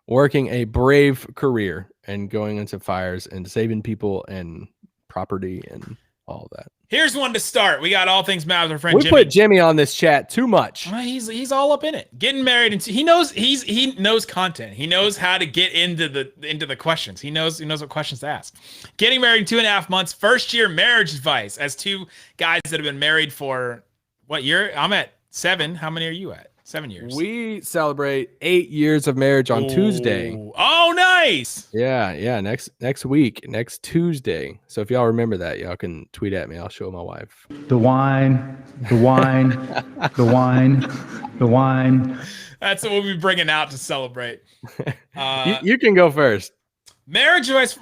working a brave career and going into fires and saving people and property and all that.
Here's one to start. We got all things Mavs. Our friend
We
Jimmy.
put Jimmy on this chat too much.
Well, he's all up in it. Getting married, and he knows content. He knows how to get into the questions. He knows what questions to ask. Getting married in 2.5 months. First year marriage advice. As two guys that have been married for what year? I'm at 7. How many are you at? 7 years.
We celebrate 8 years of marriage on Tuesday.
Oh, nice.
Yeah. Next week, next Tuesday. So if y'all remember that, y'all can tweet at me. I'll show my wife.
The wine.
That's what we'll be bringing out to celebrate.
You can go first.
Marriage advice.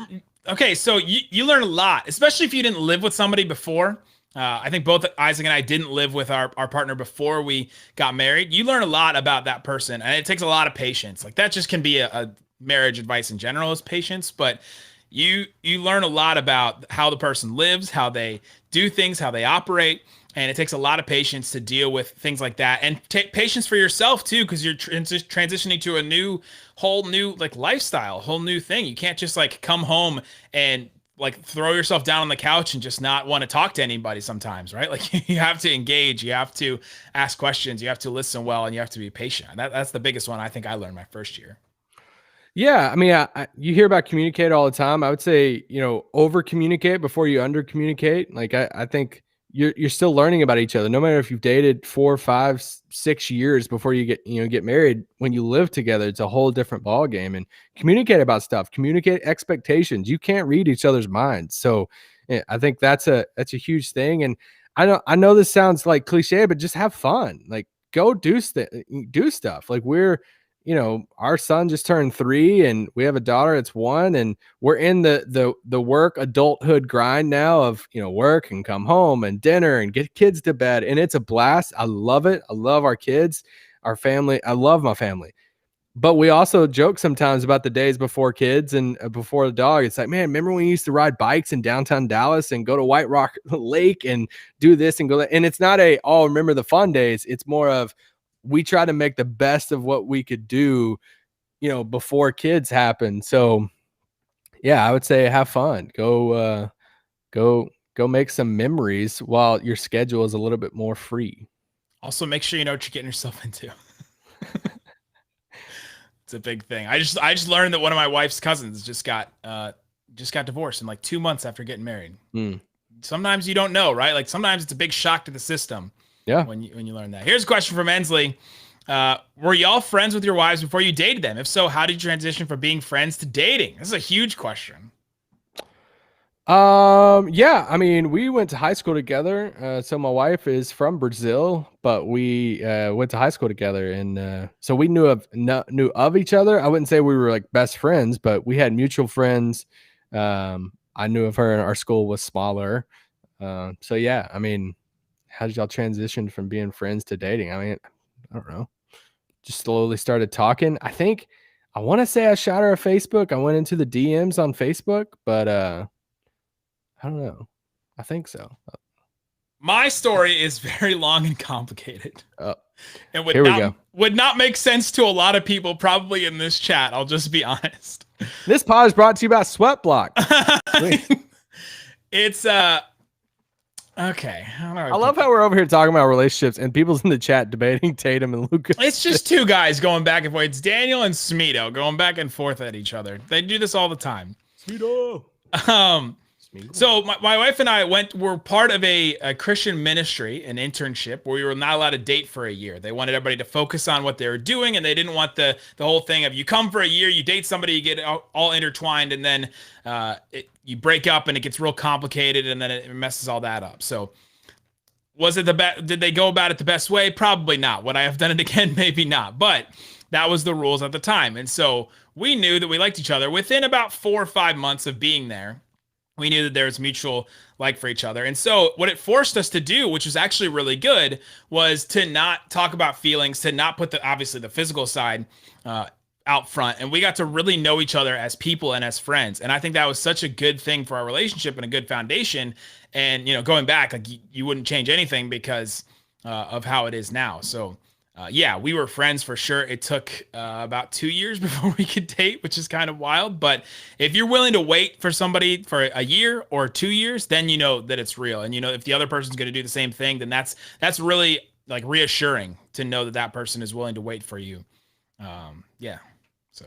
Okay, so you learn a lot, especially if you didn't live with somebody before. I think both Isaac and I didn't live with our partner before we got married. You learn a lot about that person, and it takes a lot of patience. Like that just can be a marriage advice in general is patience, but you learn a lot about how the person lives, how they do things, how they operate, and it takes a lot of patience to deal with things like that, and patience for yourself too, because you're transitioning to a whole new like lifestyle, whole new thing. You can't just like come home and like throw yourself down on the couch and just not want to talk to anybody sometimes, right? Like you have to engage, you have to ask questions, you have to listen well, and you have to be patient. That's the biggest one I think I learned my first year.
Yeah, I mean, you hear about communicate all the time. I would say, over communicate before you under communicate. Like I think you're still learning about each other, no matter if you've dated 4, 5, 6 years before you get married. When you live together, it's a whole different ball game. And communicate about stuff, communicate expectations. You can't read each other's minds, so yeah, I think that's a huge thing. And I know this sounds like cliche, but just have fun. Like go do stuff. Like our son just turned 3 and we have a daughter that's 1, and we're in the work adulthood grind now of, work and come home and dinner and get kids to bed. And it's a blast. I love it. I love our kids, our family. I love my family, but we also joke sometimes about the days before kids and before the dog. It's like, man, remember when we used to ride bikes in downtown Dallas and go to White Rock Lake and do this and go that? And it's not remember the fun days. It's more of, we try to make the best of what we could do, before kids happen. So yeah, I would say have fun. Go make some memories while your schedule is a little bit more free.
Also make sure you know what you're getting yourself into. It's a big thing. I just learned that one of my wife's cousins just got divorced in like 2 months after getting married. Sometimes you don't know, right? Like sometimes it's a big shock to the system. Yeah. When you learn that. Here's a question from Ensley. Were y'all friends with your wives before you dated them? If so, how did you transition from being friends to dating? This is a huge question.
Yeah, I mean, we went to high school together. So my wife is from Brazil, but we went to high school together, and so we knew of each other. I wouldn't say we were like best friends, but we had mutual friends. I knew of her, and our school was smaller. So yeah, I mean, how did y'all transition from being friends to dating? I mean, I don't know. Just slowly started talking. I want to say I shot her a Facebook. I went into the DMs on Facebook, but I don't know. I think so.
My story is very long and complicated. And would not make sense to a lot of people probably in this chat. I'll just be honest.
This pod is brought to you by Sweat Block.
It's okay.
I love how we're over here talking about relationships and people's in the chat debating Tatum and Luka.
It's just two guys going back and forth. It's Daniel and Smeeto going back and forth at each other. They do this all the time.
Smeeto.
So my wife and I were part of a Christian ministry, an internship where we were not allowed to date for a year. They wanted everybody to focus on what they were doing, and they didn't want the whole thing of you come for a year, you date somebody, you get all intertwined, and then you break up and it gets real complicated, and then it messes all that up. So was it did they go about it the best way? Probably not. Would I have done it again? Maybe not. But that was the rules at the time. And so we knew that we liked each other. Within about 4 or 5 months of being there, we knew that there was mutual like for each other. And so what it forced us to do, which was actually really good, was to not talk about feelings, to not put obviously the physical side out front. And we got to really know each other as people and as friends. And I think that was such a good thing for our relationship and a good foundation. And, going back, like you wouldn't change anything because of how it is now. So yeah, we were friends for sure. It took about 2 years before we could date, which is kind of wild. But if you're willing to wait for somebody for a year or 2 years, then you know that it's real. And you know, if the other person's going to do the same thing, then that's really like reassuring to know that that person is willing to wait for you. Yeah. So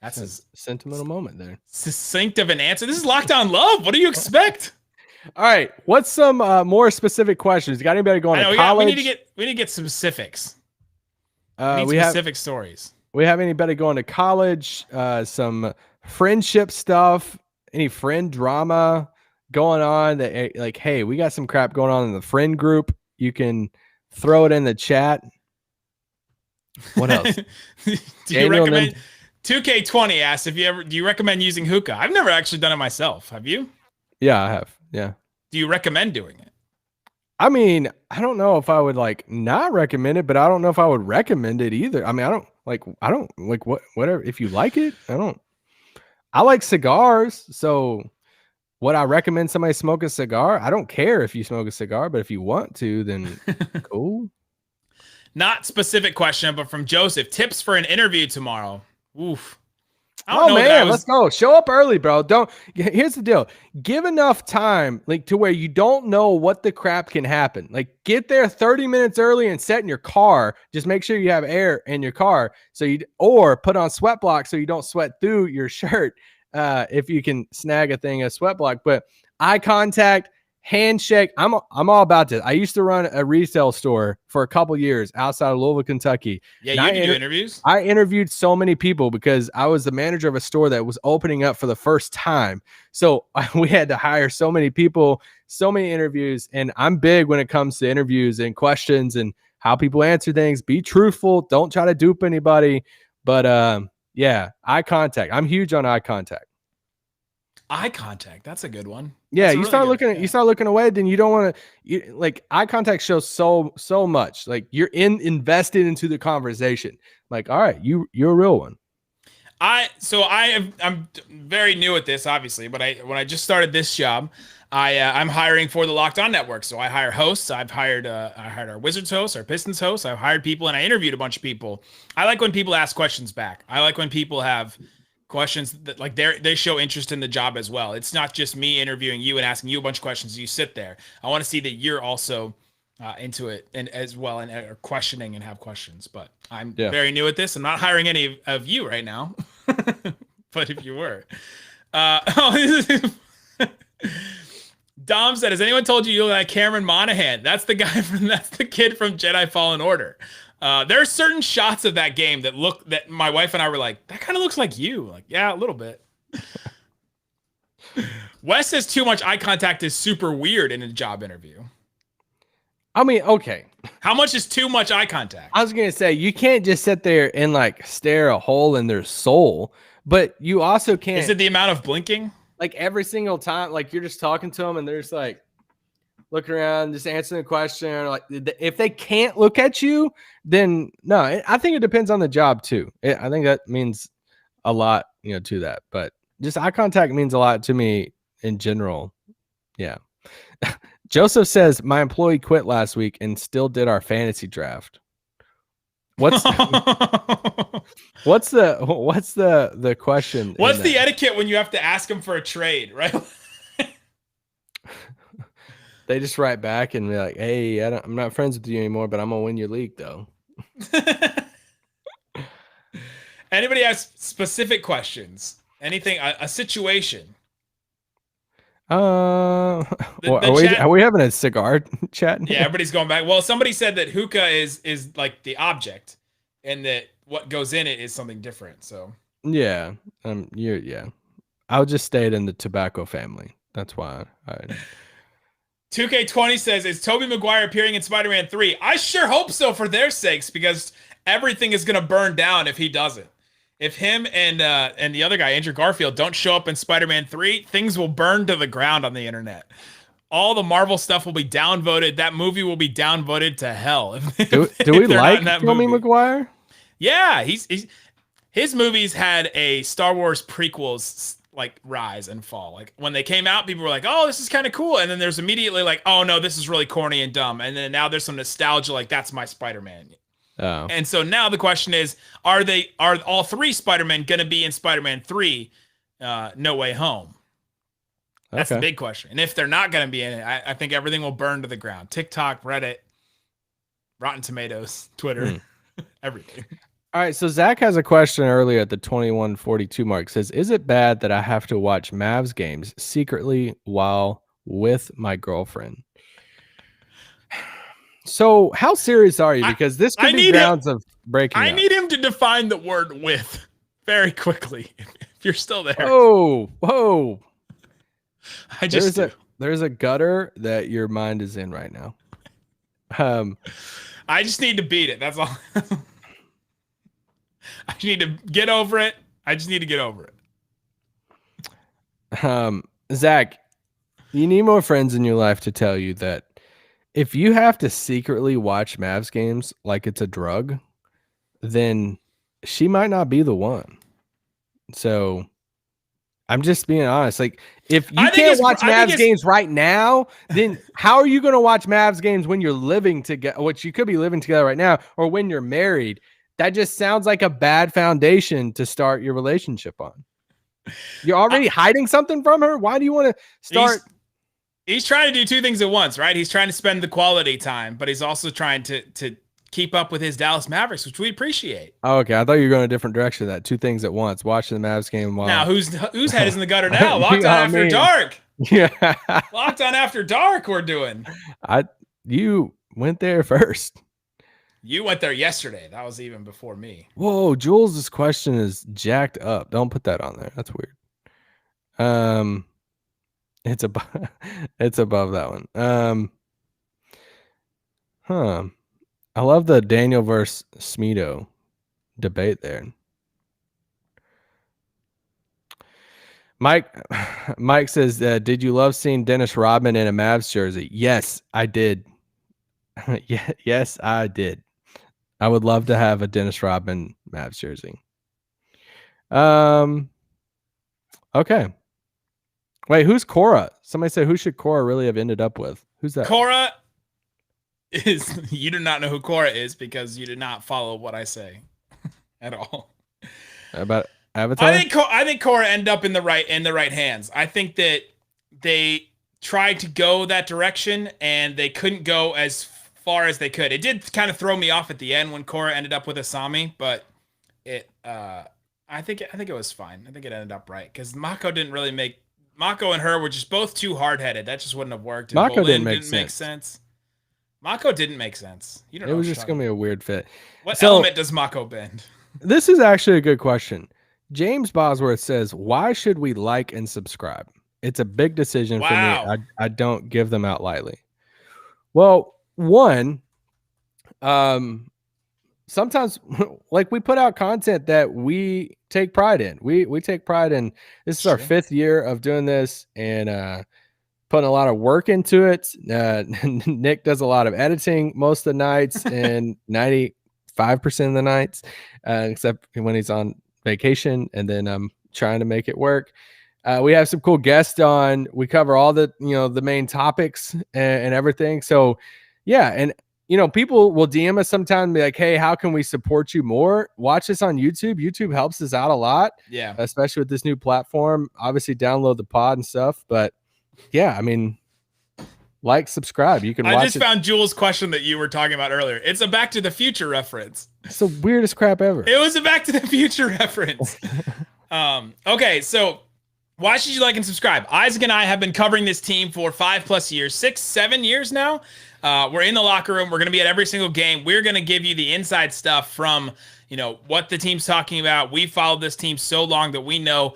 that's a
sentimental moment there.
Succinct of an answer. This is Lockdown Love. What do you expect?
All right. What's some more specific questions? You got anybody going to college?
We need to get specifics. We need specific stories.
We have anybody going to college? Some friendship stuff? Any friend drama going on? That like, hey, we got some crap going on in the friend group. You can throw it in the chat. What else?
Do you recommend? 2K20 asked do you recommend using hookah? I've never actually done it myself. Have you?
Yeah, I have. Yeah.
Do you recommend doing it?
I mean, I don't know if I would like not recommend it, but I don't know if I would recommend it either. I mean, I don't like whatever. If you like it, I like cigars. So would I recommend somebody smoke a cigar? I don't care if you smoke a cigar, but if you want to, then cool.
Not specific question, but from Joseph. Tips for an interview tomorrow. Oof.
Let's go. Show up early, bro. Here's the deal. Give enough time, like to where you don't know what the crap can happen. Like get there 30 minutes early and set in your car. Just make sure you have air in your car. Or put on sweat block so you don't sweat through your shirt. If you can snag a sweat block, but eye contact, handshake. I'm all about this. I used to run a resale store for a couple years outside of Louisville, Kentucky.
Yeah, you do interviews?
I interviewed so many people because I was the manager of a store that was opening up for the first time. So we had to hire so many people, so many interviews. And I'm big when it comes to interviews and questions and how people answer things. Be truthful. Don't try to dupe anybody. But yeah, eye contact. I'm huge on eye contact.
Eye contact. That's a good one.
Yeah, you start looking away, then you don't want to like eye contact shows so much. Like you're invested into the conversation. Like, all right, you're a real one.
I'm very new at this, obviously, but when I just started this job, I'm hiring for the Locked On Network. So I hire hosts. I hired our Wizards hosts, our Pistons hosts. I've hired people and I interviewed a bunch of people. I like when people ask questions back. I like when people have questions that like they show interest in the job as well. It's not just me interviewing you and asking you a bunch of questions. You sit there. I want to see that you're also into it and as well and are questioning and have questions. But I'm very new at this. I'm not hiring any of you right now, but if you were, Dom said, "Has anyone told you look like Cameron Monaghan? That's the kid from Jedi Fallen Order." There are certain shots of that game that my wife and I were like, that kind of looks like you. Like, yeah, a little bit. Wes says too much eye contact is super weird in a job interview.
I mean, okay.
How much is too much eye contact?
I was going to say, you can't just sit there and like stare a hole in their soul, but you also can't.
Is it the amount of blinking? Like
every single time, like you're just talking to them and they're just like, looking around, just answering the question. Or like, if they can't look at you, then no. I think it depends on the job too. I think that means a lot, to that. But just eye contact means a lot to me in general. Yeah. Joseph says my employee quit last week and still did our fantasy draft. What's the question?
What's the etiquette when you have to ask them for a trade, right?
They just write back and be like, "Hey, I'm not friends with you anymore, but I'm gonna win your league, though."
Anybody has specific questions? Anything? A situation?
Are we having a cigar chat?
Yeah, everybody's going back. Well, somebody said that hookah is like the object, and that what goes in it is something different. So
yeah, I'll just stay in the tobacco family. That's why.
2K20 says, is Tobey Maguire appearing in Spider-Man 3? I sure hope so for their sakes, because everything is going to burn down if he doesn't. If him and the other guy, Andrew Garfield, don't show up in Spider-Man 3, things will burn to the ground on the internet. All the Marvel stuff will be downvoted. That movie will be downvoted to hell.
Do we like Tobey Maguire?
Yeah, his movies had a Star Wars prequels like rise and fall. Like when they came out, people were like, "Oh, this is kind of cool," and then there's immediately like, "Oh no, this is really corny and dumb." And then now there's some nostalgia, like that's my Spider-Man.
Oh.
And so now the question is, are all three Spider-Men going to be in Spider-Man 3, No Way Home? That's the big question. And if they're not going to be in it, I think everything will burn to the ground. TikTok, Reddit, Rotten Tomatoes, Twitter, everything.
All right, so Zach has a question earlier at the 21:42 mark. Says, is it bad that I have to watch Mavs games secretly while with my girlfriend? So how serious are you? Because this could be grounds of breaking up.
I need him to define the word with very quickly, if you're still there.
Whoa. There's a gutter that your mind is in right now.
I just need to beat it. That's all. I need to get over it. I just need to get over it.
Zach, you need more friends in your life to tell you that if you have to secretly watch Mavs games like it's a drug, then she might not be the one. So I'm just being honest. Like, if you can't watch Mavs games right now, then how are you going to watch Mavs games when you're living together, which you could be living together right now, or when you're married? That just sounds like a bad foundation to start your relationship on. You're already hiding something from her. Why do you want to start?
He's trying to do two things at once, right? He's trying to spend the quality time, but he's also trying to keep up with his Dallas Mavericks, which we appreciate.
Oh, okay. I thought you were going a different direction. That two things at once. Watching the Mavs game while
now whose head is in the gutter now? Locked on after dark.
Yeah.
Locked on after dark we're doing.
You went there first.
You went there yesterday. That was even before me.
Whoa, Jules' question is jacked up. Don't put that on there. That's weird. It's above that one. I love the Daniel versus Smedo debate there. Mike says, did you love seeing Dennis Rodman in a Mavs jersey? Yes, I did. Yes, I did. I would love to have a Dennis Rodman Mavs jersey. Okay. Wait, who's Cora? Somebody said, who should Cora really have ended up with? Who's that?
Cora is, you do not know who Cora is because you did not follow what I say at all.
About Avatar?
I think Cora ended up in the right hands. I think that they tried to go that direction and they couldn't go as far as they could. It did kind of throw me off at the end when Cora ended up with Asami, but I think it was fine. I think it ended up right because Mako and her were just both too hard-headed. That just wouldn't have worked.
Mako didn't make sense.
Mako didn't make sense. You don't know.
It was just gonna be a weird fit.
What element does Mako bend?
This is actually a good question. James Bosworth says, why should we like and subscribe? It's a big decision for me. I don't give them out lightly. Well, one, sometimes like we put out content that we take pride in. We take pride in. This is our 5th year of doing this and putting a lot of work into it. Nick does a lot of editing most of the nights and 95% of the nights, except when he's on vacation, and then I'm trying to make it work. We have some cool guests on. We cover all the the main topics and everything. So yeah, and people will DM us sometimes and be like, hey, how can we support you more? Watch us on YouTube. YouTube helps us out a lot.
Yeah.
Especially with this new platform. Obviously download the pod and stuff. But yeah, I mean, like, subscribe. You can watch it.
I just found Jules' question that you were talking about earlier. It's a Back to the Future reference.
It's the weirdest crap ever.
It was a Back to the Future reference. Okay, so why should you like and subscribe? Isaac and I have been covering this team for 5+ years, 6-7 years now. We're in the locker room. We're going to be at every single game. We're going to give you the inside stuff from, what the team's talking about. We followed this team so long that we know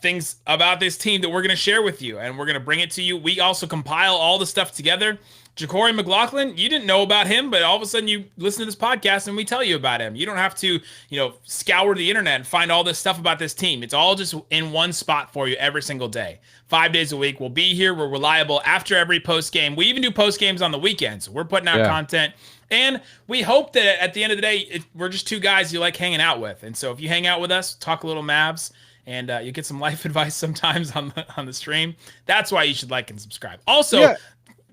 things about this team that we're going to share with you, and we're going to bring it to you. We also compile all the stuff together. Ja'Cory McLaughlin, you didn't know about him, but all of a sudden you listen to this podcast and we tell you about him. You don't have to, scour the internet and find all this stuff about this team. It's all just in one spot for you every single day. 5 days a week. We'll be here. We're reliable after every post game. We even do post games on the weekends. We're putting out content. And we hope that at the end of the day, we're just two guys you like hanging out with. And so if you hang out with us, talk a little Mavs, and you get some life advice sometimes on the stream. That's why you should like and subscribe. Also,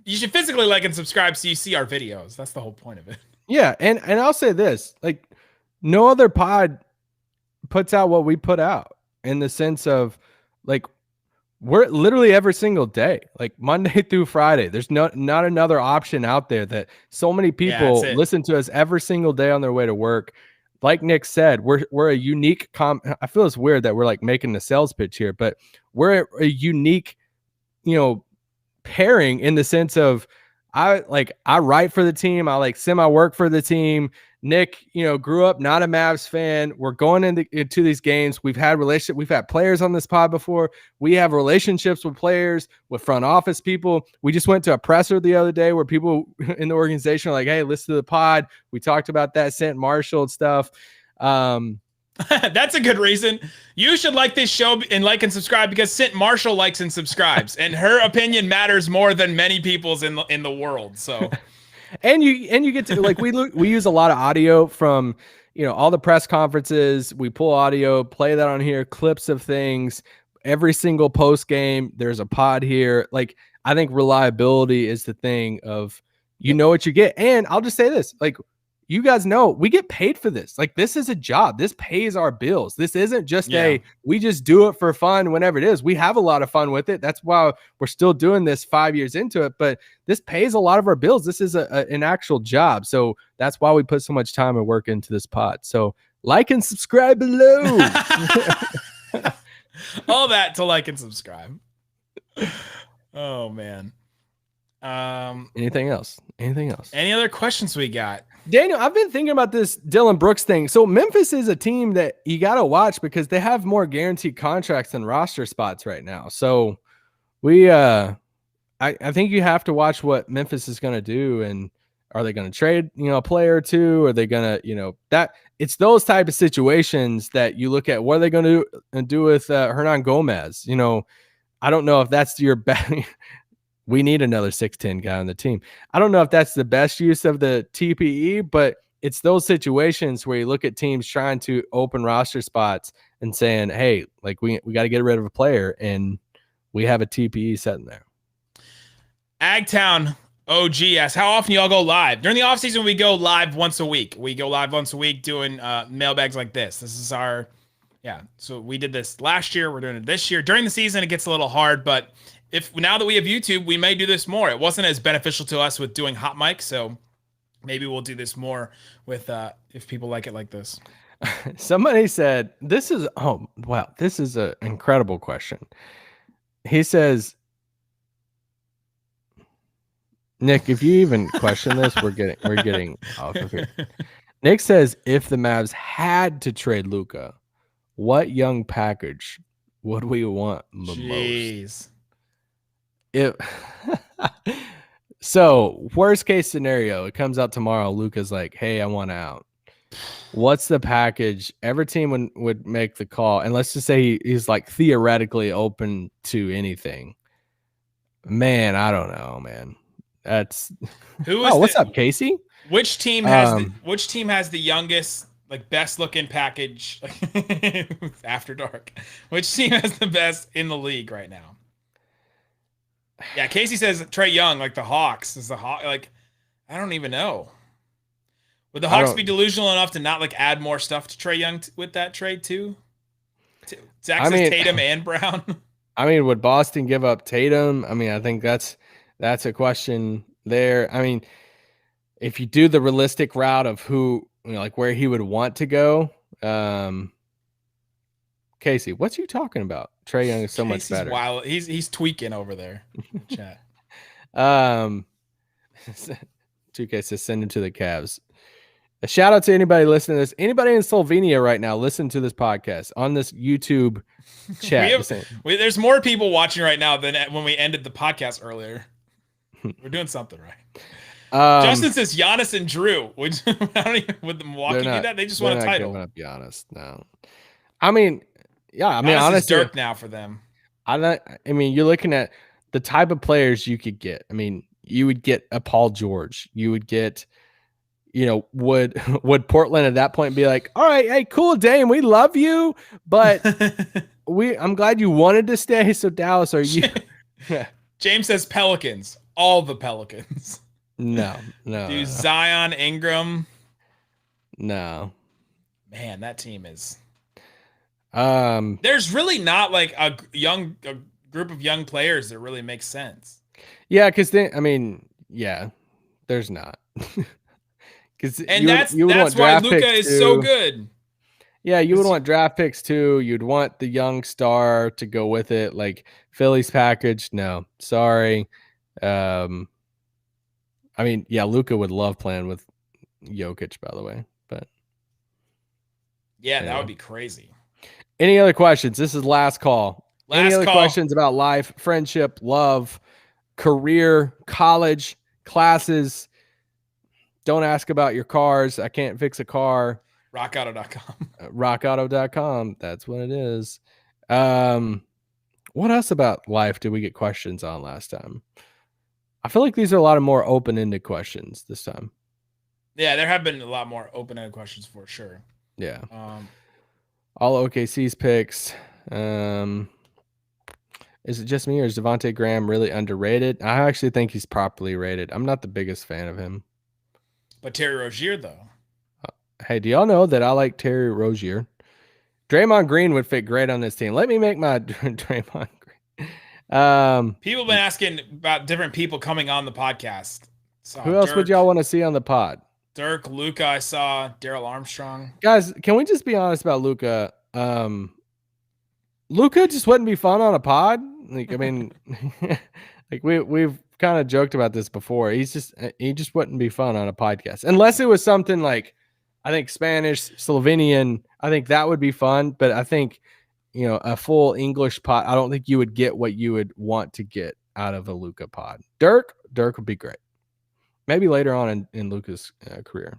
you should physically like and subscribe so you see our videos. That's the whole point of it.
Yeah, and I'll say this, like no other pod puts out what we put out in the sense of like we're literally every single day, like Monday through Friday. There's not another option out there that so many people listen to us every single day on their way to work. Like Nick said, we're a unique I feel it's weird that we're like making the sales pitch here, but we're a unique, pairing in the sense of I write for the team. I like semi-work for the team. Nick, grew up not a Mavs fan. We're going into these games. We've had players on this pod before. We have relationships with players, with front office people. We just went to a presser the other day where people in the organization are like, hey, listen to the pod. We talked about that St. Marshall stuff.
That's a good reason. You should like this show and like and subscribe because St. Marshall likes and subscribes, and her opinion matters more than many people's in the world. So,
and you get to like we use a lot of audio from all the press conferences. We pull audio, play that on here, clips of things. Every single post game, there's a pod here. Like I think reliability is the thing of know what you get. And I'll just say this, like. You guys know we get paid for this. Like this is a job. This pays our bills. This isn't just we just do it for fun whenever it is. We have a lot of fun with it. That's why we're still doing this 5 years into it. But this pays a lot of our bills. This is an actual job. So that's why we put so much time and work into this pod. So like and subscribe below.
All that to like and subscribe. Oh man.
Anything else?
Any other questions we got?
Daniel, I've been thinking about this Dylan Brooks thing. So Memphis is a team that you got to watch because they have more guaranteed contracts than roster spots right now. So I think you have to watch what Memphis is going to do. And are they going to trade, a player or two? Are they going to, that it's those type of situations that you look at. What are they going to do with Hernan Gomez? I don't know if that's your best. We need another 6'10" guy on the team. I don't know if that's the best use of the TPE, but it's those situations where you look at teams trying to open roster spots and saying, hey, like we got to get rid of a player, and we have a TPE sitting there.
Agtown OG asks, how often y'all go live? During the offseason, we go live once a week. We go live once a week doing mailbags like this. This is our, so we did this last year. We're doing it this year. During the season, it gets a little hard, but now that we have YouTube, we may do this more. It wasn't as beneficial to us with doing hot mic, so maybe we'll do this more with if people like it like this.
Somebody said, this is an incredible question. He says, Nick, if you even question this, we're getting off of here. Nick says, if the Mavs had to trade Luka, what young package would we want the most? So worst case scenario, it comes out tomorrow. Luka's like, hey, I want out. What's the package? Every team would make the call. And let's just say he's like theoretically open to anything. Man, I don't know, man. That's what's up, Casey?
Which team has the youngest, like best looking package after dark? Which team has the best in the league right now? Yeah, Casey says Trae Young, like the Hawks. Is the Hawk like? I don't even know. Would the Hawks be delusional enough to not like add more stuff to Trae Young with that trade too? Zach says Tatum and Brown.
I mean, would Boston give up Tatum? I mean, I think that's a question there. I mean, if you do the realistic route of who, like where he would want to go, Casey, what's you talking about? Trae Young is so much better.
Wild. He's tweaking over there. Chat.
2K says send him to the Cavs. A shout out to anybody listening to this. Anybody in Slovenia right now, listen to this podcast on this YouTube chat.
There's more people watching right now than when we ended the podcast earlier. We're doing something right. Justin says Giannis and Drew. Would Milwaukee do that? They just want a title.
Up Giannis, no. I mean, yeah. I mean,
Giannis
honestly,
is dirt now for them.
I mean, you're looking at the type of players you could get. I mean, you would get a Paul George. You would get. Would Portland at that point be like, all right, hey, cool, Dame, we love you, but I'm glad you wanted to stay. So Dallas, are you?
James says Pelicans, all the Pelicans.
No.
Dude, Zion, Ingram.
No.
Man, that team is.
There's
really not like a group of young players that really makes sense.
Yeah, because there's not.
And that's why Luka is so good.
Yeah, you would want draft picks too. You'd want the young star to go with it, like Philly's package. No, sorry. Luka would love playing with Jokic, by the way. But
yeah, that would be crazy.
Any other questions? This is last call. Any other
call.
questions about life, friendship, love, career, college, classes? Don't ask about your cars. I can't fix a car.
RockAuto.com.
RockAuto.com. That's what it is. What else about life did we get questions on last time? I feel like these are a lot of more open-ended questions this time.
Yeah, there have been a lot more open-ended questions for sure.
Yeah. All OKC's picks. Is it just me or is Devontae Graham really underrated? I actually think he's properly rated. I'm not the biggest fan of him.
But Terry Rozier, though.
Hey, do y'all know that I like Terry Rozier? Draymond Green would fit great on this team. Let me make my Draymond Green.
People have been asking about different people coming on the podcast.
Who else would y'all want to see on the pod?
Dirk, Luka, I saw Daryl Armstrong.
Guys, can we just be honest about Luka? Luka just wouldn't be fun on a pod. Like, I mean, like we've kind of joked about this before. He just wouldn't be fun on a podcast unless it was something like, I think Spanish, Slovenian. I think that would be fun. But I think, a full English pod, I don't think you would get what you would want to get out of a Luka pod. Dirk would be great. Maybe later on in Luka's career.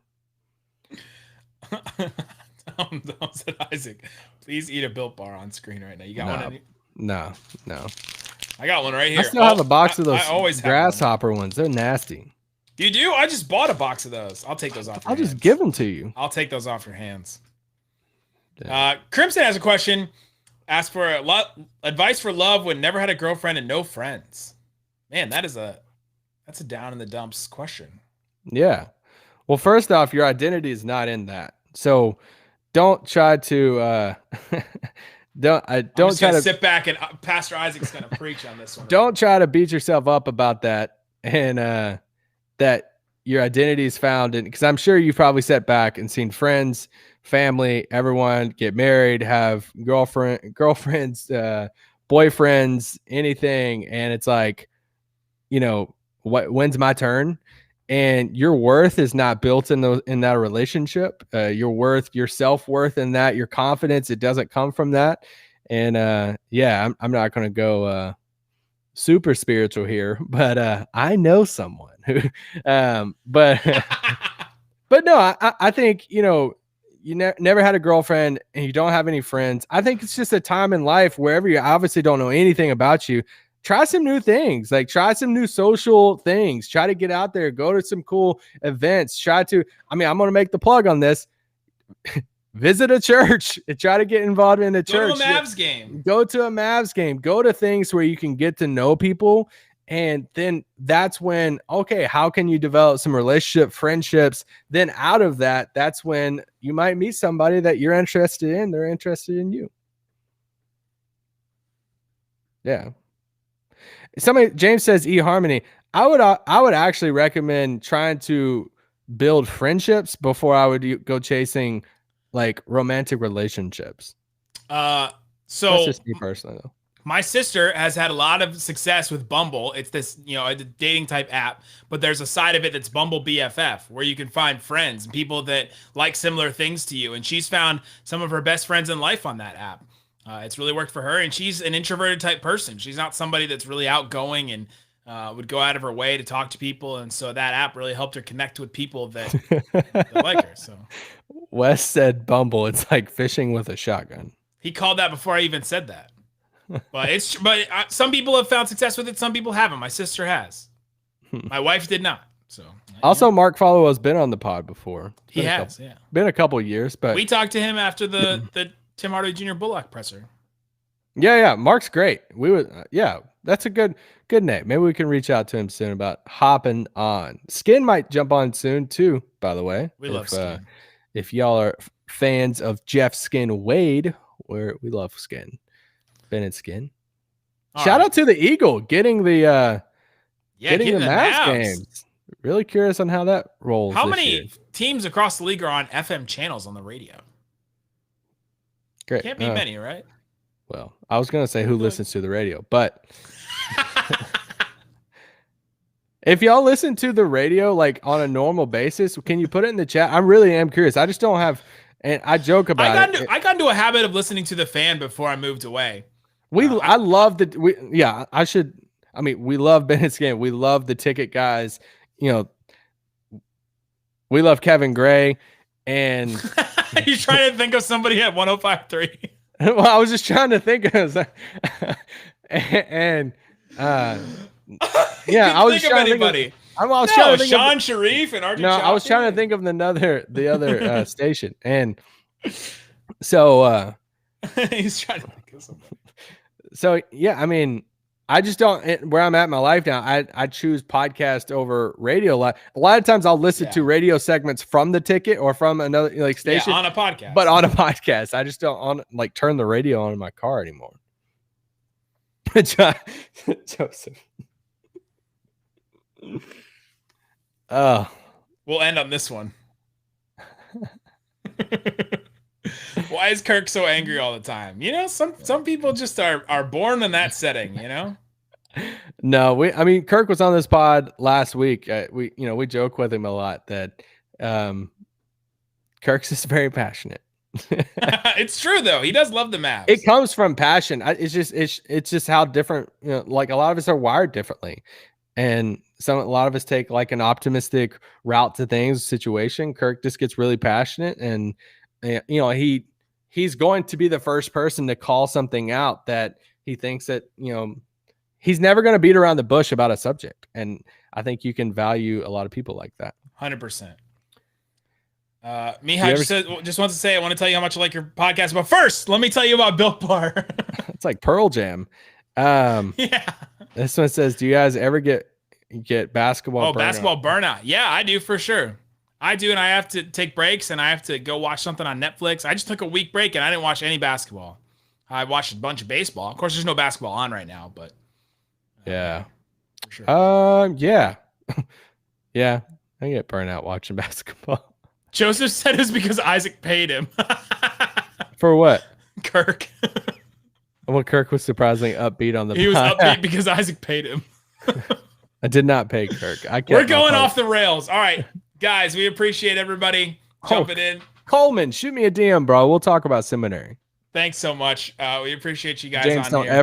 Said Isaac, please eat a Built Bar on screen right now. You got one?
No.
I got one right here.
I still have a box of those grasshopper ones. They're nasty.
You do? I just bought a box of those. I'll take those off.
I'll just give them to you.
I'll take those off your hands. Crimson has a question. Ask for advice for love when never had a girlfriend and no friends. Man, that's a down in the dumps question.
Yeah. Well, first off, your identity is not in that. So don't try to don't try to
sit back and Pastor Isaac's going to preach on this one.
Don't try to beat yourself up about that and that your identity is found in, because I'm sure you've probably sat back and seen friends, family, everyone get married, have girlfriends, boyfriends, anything, and it's like, when's my turn? And your worth is not built in that relationship. Your self-worth in that, your confidence, it doesn't come from that. And I'm not going to go super spiritual here, but I know someone who, but no, I think, you never had a girlfriend and you don't have any friends. I think it's just a time in life wherever you obviously don't know anything about you. Try some new things, like try some new social things, try to get out there, go to some cool events, I'm going to make the plug on this. Visit a church and try to get involved in a church.
Go to a Mavs game.
Go to a Mavs game. Go to things where you can get to know people. And then that's when, okay, how can you develop some relationship, friendships? Then out of that, that's when you might meet somebody that you're interested in. They're interested in you. Yeah. James says eHarmony. I would actually recommend trying to build friendships before I would go chasing like romantic relationships. So
that's
just me personally though.
My sister has had a lot of success with Bumble. It's this, a dating type app, but there's a side of it that's Bumble BFF, where you can find friends and people that like similar things to you. And she's found some of her best friends in life on that app. It's really worked for her, and she's an introverted type person. She's not somebody that's really outgoing and would go out of her way to talk to people. And so that app really helped her connect with people that like her. So
Wes said Bumble. It's like fishing with a shotgun.
He called that before I even said that. But some people have found success with it. Some people haven't. My sister has. My wife did not. So
also, Mark Follow has been on the pod before.
He has,
been a couple years, but
we talked to him after the Tim Hardaway Jr. Bullock presser.
Yeah, Mark's great. We would, That's a good name. Maybe we can reach out to him soon about hopping on. Skin might jump on soon too, by the way.
We love Skin.
If y'all are fans of Jeff Skin Wade, we love Skin. Bennett Skin. Shout out to the Eagle getting the getting the Mavs games. Really curious on how that rolls.
How many teams across the league are on FM channels on the radio?
Great.
Can't be many, right?
Well, I was going to say who listens to the radio, but if y'all listen to the radio like on a normal basis, can you put it in the chat? I really am curious. I just don't have, and I joke about it.
I got into a habit of listening to the Fan before I moved away.
I love I should. I mean, we love Bennett's game. We love the ticket guys. You know, we love Kevin Gray, and
you're trying to think of somebody at 105.3.
Well, I was just trying to think of, and yeah, I was
think of anybody.
I was trying to think
Sean Sharif and RJ.
No, I was trying to think of the other station, and so
he's trying to think of somebody.
So yeah, I mean, I just don't. Where I'm at in my life now, I choose podcast over radio. A lot of times I'll listen to radio segments from the ticket or from another like station
on a podcast.
But on a podcast, I just don't turn the radio on in my car anymore. Joseph. Oh,
we'll end on this one. Why is Kirk so angry all the time? You know, some people just are born in that setting, you know?
No, Kirk was on this pod last week. We joke with him a lot that Kirk's just very passionate.
It's true though. He does love the Mavs.
It comes from passion. It's just how different, like a lot of us are wired differently. And a lot of us take like an optimistic route to things, situation. Kirk just gets really passionate, and he's going to be the first person to call something out that he thinks that, he's never going to beat around the bush about a subject. And I think you can value a lot of people like that.
100%. Mihai just wants to say, I want to tell you how much I like your podcast. But first, let me tell you about Built Bar.
It's like Pearl Jam.
Yeah.
This one says, do you guys ever get basketball burnout?
Basketball burnout. Yeah, I do for sure. I do, and I have to take breaks, and I have to go watch something on Netflix. I just took a week break, and I didn't watch any basketball. I watched a bunch of baseball. Of course, there's no basketball on right now, but
yeah.
For sure.
Yeah. Yeah, I get burnout watching basketball.
Joseph said it's because Isaac paid him.
For what?
Kirk.
Well, Kirk was surprisingly upbeat on the
He was upbeat because Isaac paid him.
I did not pay Kirk.
We're going off the rails. All right, guys, we appreciate everybody jumping in.
Coleman, shoot me a DM, bro. We'll talk about seminary.
Thanks so much. We appreciate you guys
James,
on here.